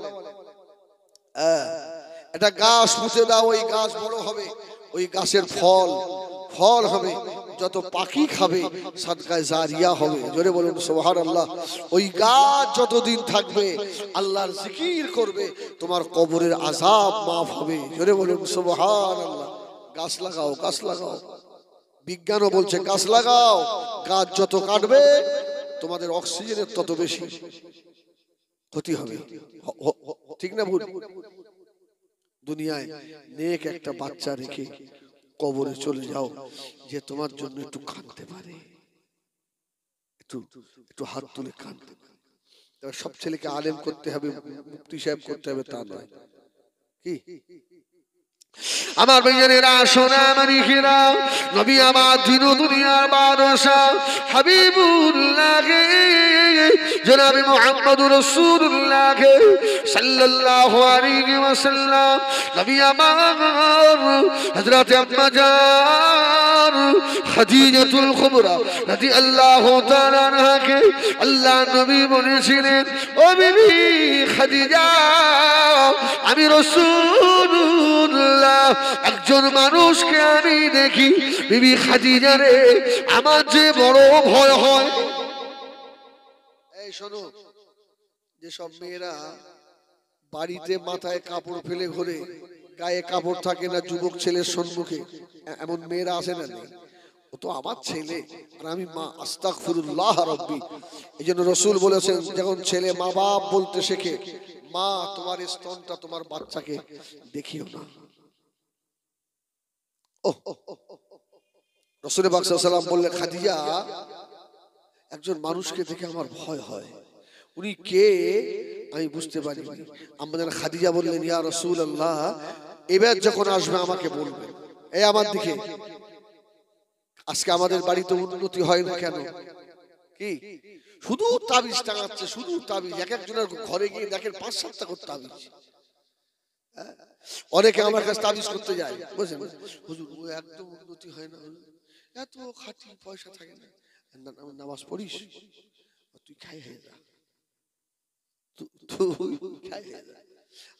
A: একটা গাছ পুঁতে দাও ওই গাছ বড় হবে ওই গাছের ফল হবে যত পাখি খাবে সাদকায়ে জারিয়া হবে জোরে বলুন সুবহানাল্লাহ ওই গাছ যতদিন থাকবে আল্লাহর জিকির করবে তোমার কবরের আযাব maaf হবে জোরে বলুন সুবহানাল্লাহ গাছ লাগাও গাছ লাগাও বিজ্ঞানও বলছে গাছ লাগাও গাছ যত কাটবে তোমাদের অক্সিজেনের তত বেশি ক্ষতি হবে ঠিক না ভুল দুনিয়ায় নেক একটা বাচ্চা রেখে কবরে চলে যাও যে তোমার জন্য একটু কাঁদতে পারে একটু হাত তুলে কাঁদতে পারে তবে সব ছেলেকে আলেম করতে হবে মুফতি সাহেব করতে হবে তা নয় কি আমার ভাইজানেরা সোনা মানিকেরা নবী আমার দিন দুনিয়ার বাদশা হাবিবুল্লাহ জনাবে মুহাম্মদুর রাসূলুল্লাহ সাল্লাল্লাহু আলাইহি ওয়াসাল্লাম নবী আমার হযরত আম্মা জান খাদিজাতুল কুবরা রাদিয়াল্লাহু তাআলা আনহাকে আল্লাহ নবী বলেছিলেন ও বিবি খাদিজা আমি রাসূলুল্লাহ একজন মানুষকে আমি দেখি বিবি খাদিজা রে আমার যে বড় ভয় হয় এই শোনো যে সব মেয়েরা বাড়িতে মাথায় কাপড় ফেলে ঘোরে গায়ে কাপড় থাকে না যুবক ছেলের সম্মুখে এমন মেয়েরা আসে না ও তো আমার ছেলে আর আমি মা আস্তাগফিরুল্লাহ রাব্বি এইজন্য রাসূল বলেছেন যখন ছেলে মা বাপ বলতে শেখে মা তোমার স্তনটা তোমার বাচ্চাকে দেখিও না রাসূল পাক সাল্লাল্লাহু আলাইহি ওয়াসাল্লাম বললেন খাদিজা একজন মানুষকে দেখে আমার ভয় হয় উনি কে আমি বুঝতে পারিনি আমাদের খাদিজা বললেন ইয়া রাসূলুল্লাহ এবার যখন আসবে আমাকে বলবে। এই আমার দিকে, আজকে আমাদের বাড়িতে উন্নতি হয় না কেন? কি শুধু তাবিজ টাঙাচ্ছে, শুধু তাবিজ। এক একজনের ঘরে গিয়ে দেখেন ৫-৭টা করে তাবিজ। অনেকে আমার কাছে তাবিজ করতে যায়, বুঝলেন? হুজুর ও একদম উন্নতি হয় না, এত খাটি, পয়সা থাকে না। নামাজ পড়িস, তুই খাই হয়ে যা, তুই খাই হয়ে যা।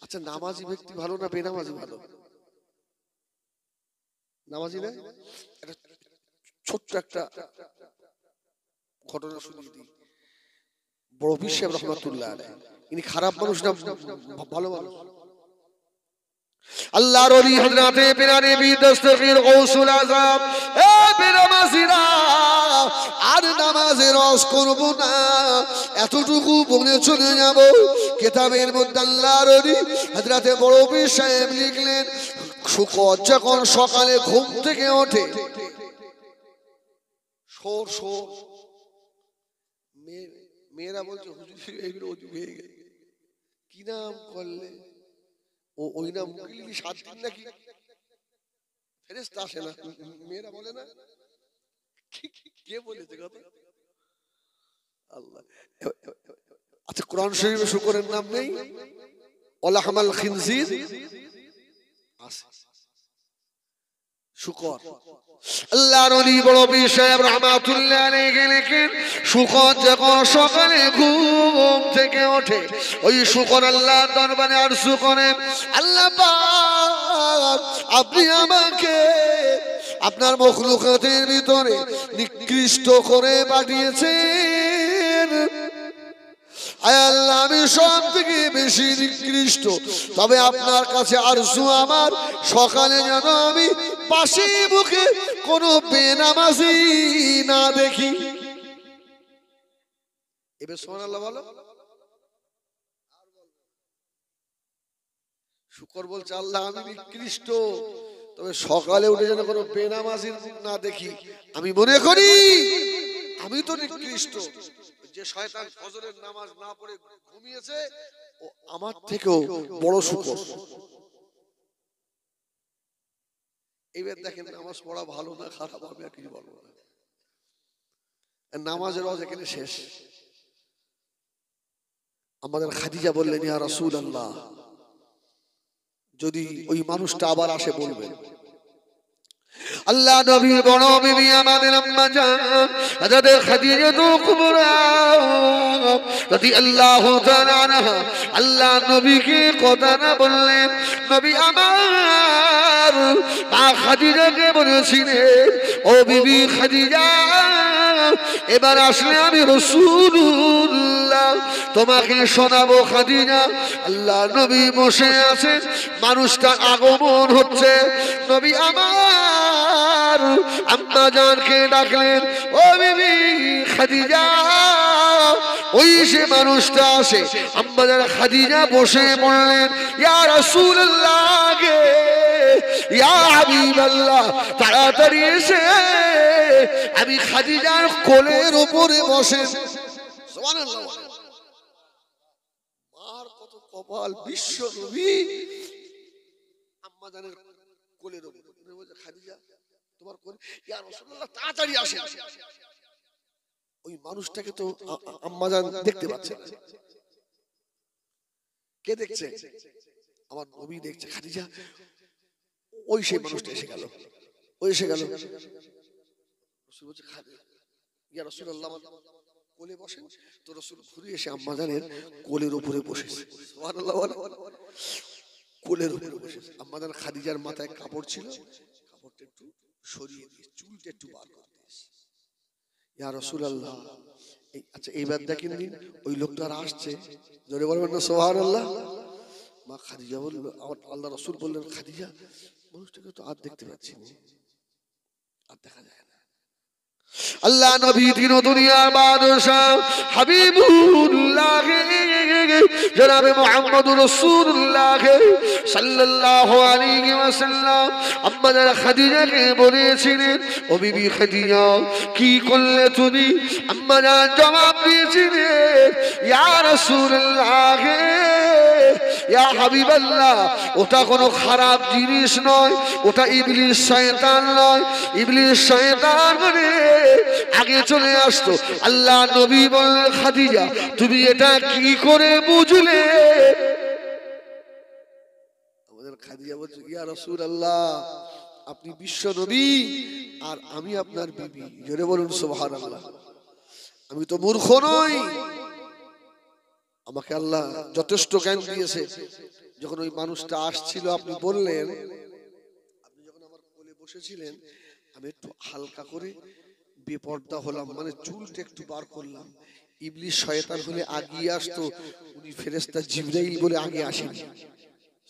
A: আচ্ছা, নামাজি ব্যক্তি ভালো না বেনামাজি ভালো? নামাজি না? ছোট্ট একটা ঘটনা শুনিয়ে দিই। বড় পীর সাহেব রহমাতুল্লাহ আলাইহি, ইনি খারাপ মানুষ না ভালো মানুষ? আল্লাহর ওলি হযরতে পীরে বি দস্তগীর গৌসুল আযম, এ বেনামাজিরা আর নামাজের রস করব না, এতটুকু বলে চলে যাব। কিতাবের মধ্যে আল্লাহর ওলি হযরতে বড় পীর সাহেব লিখলেন, শুকর যখন সকালে ঘুম থেকে ওঠে, সোর সোর মেয়েরা বলছে হুজুর এগুলো অজু হয়ে গেছে, কি নাম করলে? ওই নাম মুখলি 7 দিন নাকি ফেরেশতা আসে না, মেয়েরা বলে না? কে বলেছে কথা? আল্লাহ। আচ্ছা, কোরআন শরীফে শুকরের নাম নেই? ওলাহমাল খিনজির আছে, শুকর। আল্লাহর ওলি বড় পীর সাহেব রহমাতুল্লাহ আলাইহি লেখেন, শুকর যখন সকালে ঘুম থেকে ওঠে, ওই শুকর আল্লাহর দরবারে আরজু করেন, আল্লাহ পাক আপনি আমাকে আপনার মখলুকাতের ভিতরে নিকৃষ্ট করে পাঠিয়েছেন। আয় আল্লাহ, আমি সব থেকে বেশি নিকৃষ্ট, তবে আপনার কাছে আরজু আমার, সকালে যেন আমি পাশে মুখে কোনো বেনামাজি না দেখি। এবার সুবহানাল্লাহ বলো। শুকর বলছে, আল্লাহ আমি নিকৃষ্ট, তবে সকালে উঠে যেন কোনো বেনামাজির মুখ না দেখি। আমি মনে করি আমি তো নিকৃষ্ট, যে শয়তান ফজরের নামাজ না পড়ে ঘুমিয়েছে ও আমার থেকেও বড় শুকর। এবার দেখেন নামাজ পড়া ভালো না খারাপ, আমি আর কিছু বলবো না। নামাজের রজ এখানে শেষ। আমাদের খাদিজা বললেন, ইয়া রাসূলুল্লাহ, যদি ওই মানুষটা আবার আসে বলবেন। আল্লাহ নবীর বড় বিবি আমাদের আম্মা জান হযরত খাদিজাতুল কুবরা রাদিয়াল্লাহু তাআলা আনহা আল্লাহ নবীকে কথা না বললেন। নবী আমার মা খাদিজাকে বলেছিলেন, ও বিবি খাদিজা, এবার আসলে আমি রাসূলুল্লাহ তোমাকে শোনাবো। খাদিজা, আল্লাহ নবী বসে আছেন, মানুষটার আগমন হচ্ছে। নবী আমার আম্মা জানকে ডাকলেন, ও বিবি খাদিজা। ওই সে মানুষটা আসে, আম্মা জান খাদিজা বসে পড়লেন, ইয়া রাসূলুল্লাহ, ইয়া হাবিবাল্লাহ, তাড়াতাড়ি এসে আমি খাদিজার কোলের উপরে বসে। সুবহানাল্লাহ। মার কত কপাল, বিশ্ব নবী আম্মা জানের কোলের উপরে। খাদিজা তোমার কোলে, ইয়া রাসূলুল্লাহ তাড়াতাড়ি আসেন। ওই মানুষটাকে তো আম্মা জান দেখতে পাচ্ছে না। কে দেখছে? আমার নবী দেখছে। খাদিজা, ওই সেই মানুষটা এসে গেল, ওই এসে গেল। রাসূল বলছে, ইয়া রাসূলুল্লাহ আমার কোলে বসেন। তো রাসূল ঘুরে এসে আম্মা জানের কোলের উপরে বসেছে। সুবহানাল্লাহ। কোলের উপরে বসেছে। আম্মা জান খাদিজার মাথায় কাপড় ছিল, কাপড়টা একটু সরিয়ে দিয়ে চুলটা একটু বার করে দিয়েছে। ইয়া রাসূলুল্লাহ, আচ্ছা এইবার দেখেন দিন ওই লোকটা আসছে, জোরে বলবেন না সুবহানাল্লাহ। মা খাদিজা বলল, আল্লাহ রাসূল বললেন, খাদিজা মানুষটাকে তো আর দেখতে পাচ্ছি না, আর দেখা যায় না। আল্লাহ নবী দিন দুনিয়ার বাদশা হাবিবুল্লাহ জনাবে মুহাম্মদুর রাসূলুল্লাহ সাল্লাল্লাহু আলাইহি ওয়াসাল্লাম আম্মা জান খাদিজাকে বলেছিলেন, ও বিবি খাদিজা, কি করলে তুমি? আম্মা জান জবাব দিয়েছিলেন, ইয়া রাসূলুল্লাহ, ইয়া হাবিবাল্লাহ, ওটা কোনো খারাপ জিনিস নয়, ওটা ইবলিস শয়তান নয়। ইবলিস শয়তান বলে আগে চলে আসতো। আল্লাহ নবী বললেন, খাদিজা তুমি এটা কি করে বুঝলে? আমাদের খাদিজা বলছে, ইয়া রাসূলুল্লাহ, আপনি বিশ্ব নবী আর আমি আপনার বিবি। জোরে বলুন সুবহানাল্লাহ। আমি তো মূর্খ নই, আমাকে আল্লাহ যথেষ্ট জ্ঞান দিয়েছে। যখন ওই মানুষটা আসছিল, আপনি বললেন, আপনি যখন আমার কোলে বসেছিলেন, আমি একটু হালকা করে বেপর্দা হলাম, মানে চুলটা একটু বার করলাম। ইবলিস শয়তান হলে আগিয়ে আসতো, উনি ফেরেশতা জিবরাইল বলে আগে আসেনি।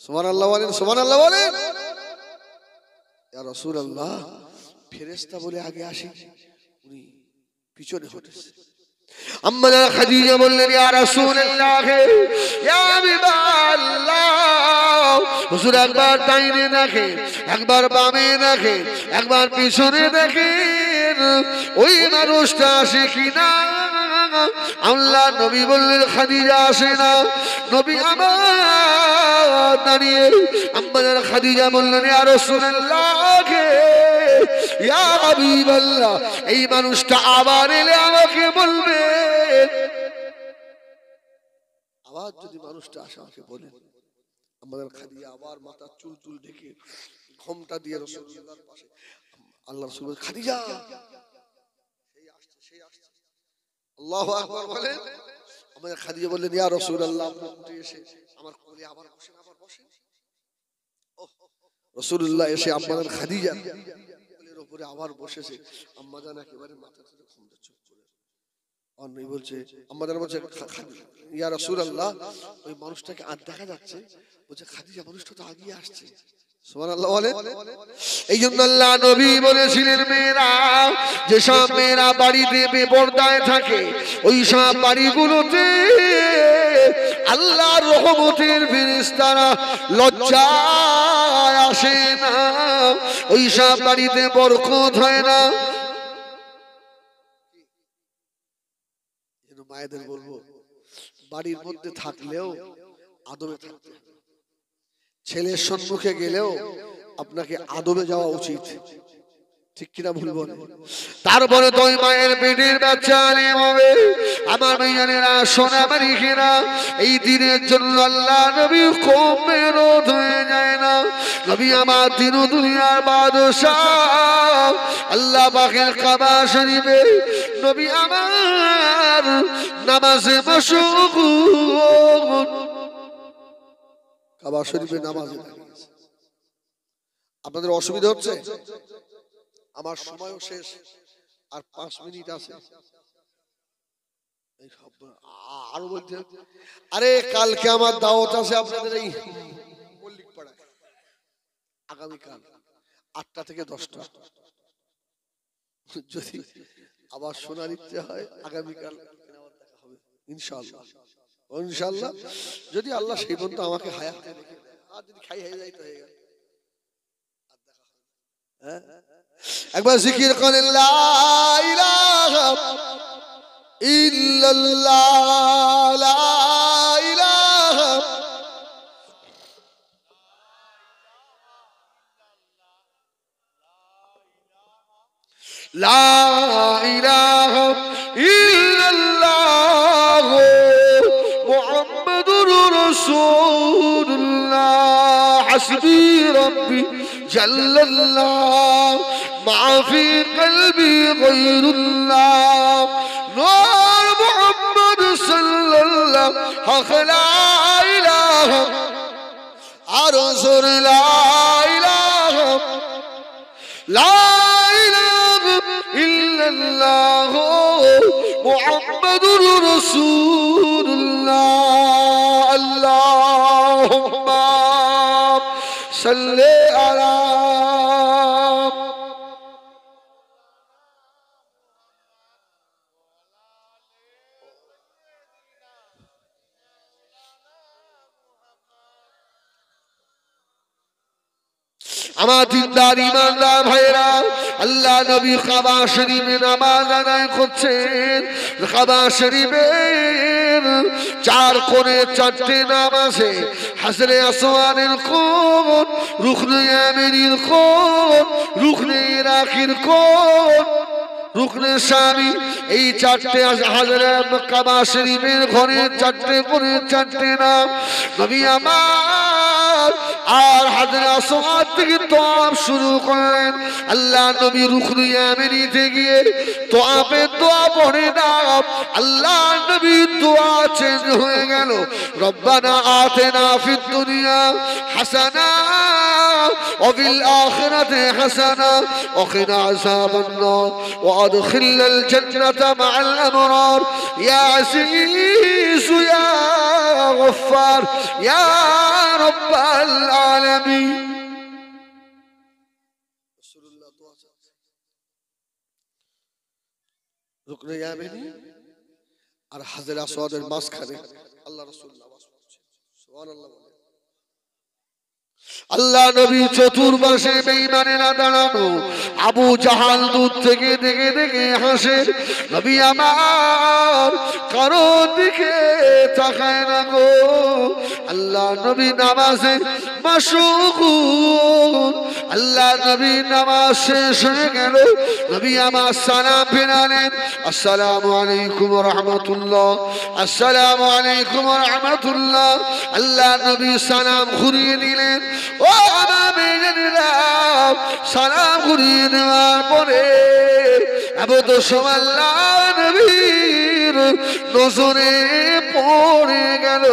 A: সুবহানাল্লাহ বলেন, সুবহানাল্লাহ বলেন। ইয়া রাসূলুল্লাহ, ফেরেশতা বলে আগে আসে, উনি পিছনে হটেছে। আম্মা খাদিজা বললেন, ইয়া রাসূলুল্লাহ, ইয়া হাবিবাল্লাহ, হুজুর একবার ডাইনে দেখে, একবার বামে দেখে, একবার পিছনে দেখেন, ওই মানুষটা আসে কিনা। আল্লাহ নবী বললেন, খাদিজা আসে না। নবী আমার দাঁড়িয়ে, আম্মা খাদিজা বললেন, ইয়া রাসূলুল্লাহ, ইয়া হাবিবাল্লাহ, এই মানুষটা আবার এলে আমাকে বলবে। আবার যদি মানুষটা আসে আমাকে বলেন। আমাদের খাদিজা আবার মাথার চুল চুল ঢেকে ঘোমটা দিয়ে রাসূলুল্লাহর পাশে, আল্লাহ রাসূল খাদিজা সেই আসছে, সেই আসছে। আল্লাহু আকবার বলেন। আমাদের খাদিজা বললেন, ইয়া রাসূলুল্লাহ, আপনি উঠে এসে আমার কোলে আবার বসেন, আবার বসেন। ওহ, রাসূলুল্লাহ এসে আমাদের খাদিজা কোলের উপরে আবার বসেছে। আম্মা জান একেবারে মাথা থেকে ঘুমটা চুপ করে। আর নই বলছে, আম্মা জান বলছে, ইয়া রাসূলুল্লাহ, ওই মানুষটাকে আর দেখা যাচ্ছে। বলছে, খাদিজা মানুষটা তো আগিয়ে আসছে। সুবহানাল্লাহ বলেন। এই জন্য আল্লাহ নবী বলেছিলেন, মেয়েরা, যেসব মেয়েরা বাড়িতে বেপরদায় থাকে, ওই সব বাড়িগুলোতে আল্লাহর রহমতের ফেরেশতারা লজ্জায় আসে না, ওই সব বাড়িতে বরকত হয় না। মায়েদের বলবো, বাড়ির মধ্যে থাকলেও আদবে থাকতে হবে। ছেলের সম্মুখে গেলেও আপনাকে আদবে যাওয়া উচিত, ঠিক কিনা ভুলবো না? তারপরে তো মায়ের পেটের বাচ্চা আলেম হবে। আমার মেয়েরা, সোনা মালিকেরা, এই দিনের জন্য আল্লাহ নবী কম বেরোধ হয়ে যায় না। নবী আমার দিন দুনিয়ার বাদশাহ, আল্লাহ পাকের কাবা শরীফে নবী আমার নামাজে মাশগুল, কাবা শরীফে নামাজে দাঁড়িয়েছে। আপনাদের অসুবিধা হচ্ছে? আমার সময়ও শেষ, আর 5 মিনিট আছে। আরো বলতে, আরে কালকে আমার দাওয়াত আছে আপনাদের এই মল্লিক পাড়ায়, আগামীকাল 8টা থেকে 10টা। যদি আবার শোনার ইচ্ছে হয়, আগামীকাল দেখা হবে ইনশাআল্লাহ। ইনশাআল্লাহ, যদি আল্লাহ সেই পর্যন্ত আমাকে হায়াতে রেখে দেয়, আর যদি খাই হয়ে যায় তো হয়ে গেল। হ্যাঁ, একবার জিকির করেন, লা ইলাহা ইল্লাল্লাহ, লা ইলাহা, লা ইলাহা ইল্লাল্লাহ, মুহাম্মাদুর রাসূলুল্লাহ, হাসবি রাব্বি জাল্লাল্লাহ, মা ফি কলবি গায়রুল্লাহ, নূর মুহাম্মদ সাল্লাল্লাহ, হক লা ইলাহা, আর রাসূল লা ইলাহা, লা ইলাহা ইল্লাল্লাহ, মুহাম্মাদুর রাসূলুল্লাহ। আল্লাহুম্মা সাল্লি আলা, আমার দিনদার ইমানদার ভাইরা, আল্লাহ নবী কাবা শরীফে নামাজ আদায় করছেন। কাবা শরীফের চার কোণে চারটে নাম আছে। হাজরে আসওয়াদের কোণ, রুকনে ইয়ামানির কোণ, রুকনে ইরাকির কোণ, রুকনে শামি। এই চারটে হাজরে কাবা শরীফের ঘরের চারটে কোণের চারটে নাম। নবী আমার আর হাজরে আসওয়াদ থেকে তওয়াফ শুরু করেন। আল্লাহ নবী রুকনে ইয়ামানিতে গিয়ে তওয়াফের দোয়া পড়ে নাম। আল্লাহ নবীর দোয়া চেঞ্জ হয়ে গেল। রব্বানা আতিনা ফিদ দুনিয়া হাসানা ওয়া ফিল আখিরাতি হাসানা ওয়া কিনা আযাবান নার ওয়া আদখিলনাল জান্নাতা মা'আল আবরার ইয়া আজিজ ইয়া গফফার ইয়া রাব্বাল আলামিন। রাসূলুল্লাহ দোয়া চাচ্ছেন। রুকনে ইয়ামানি আর হাজরে আসওয়াদের মাঝখানে আল্লাহ রাসূল নামাজ পড়ছেন। সুবহানাল্লাহ। আল্লাহ নবী চতুর্পাশে বেঈমানেরা দাঁড়ানো। আবু জাহাল দূর থেকে দেখে দেখে হাসে। নবী আমার কারো দিকে তাকায় না গো। আল্লাহ নবী নামাজে মাশগুল। আল্লাহ নবী নামাজ শেষ হয়ে গেল। নবী আমার সালাম ফেরালেন, আসসালামু আলাইকুম ওয়া রাহমাতুল্লাহ, আসসালামু আলাইকুম ওয়া রাহমাতুল্লাহ। আল্লাহ নবী সালাম ঘুরিয়ে দিলেন। ও আমার মেয়েরা, সালাম ঘুরিয়ে দেওয়ার পরে আবুদ আল্লাহ নবীর নজরে পড়ে গেল।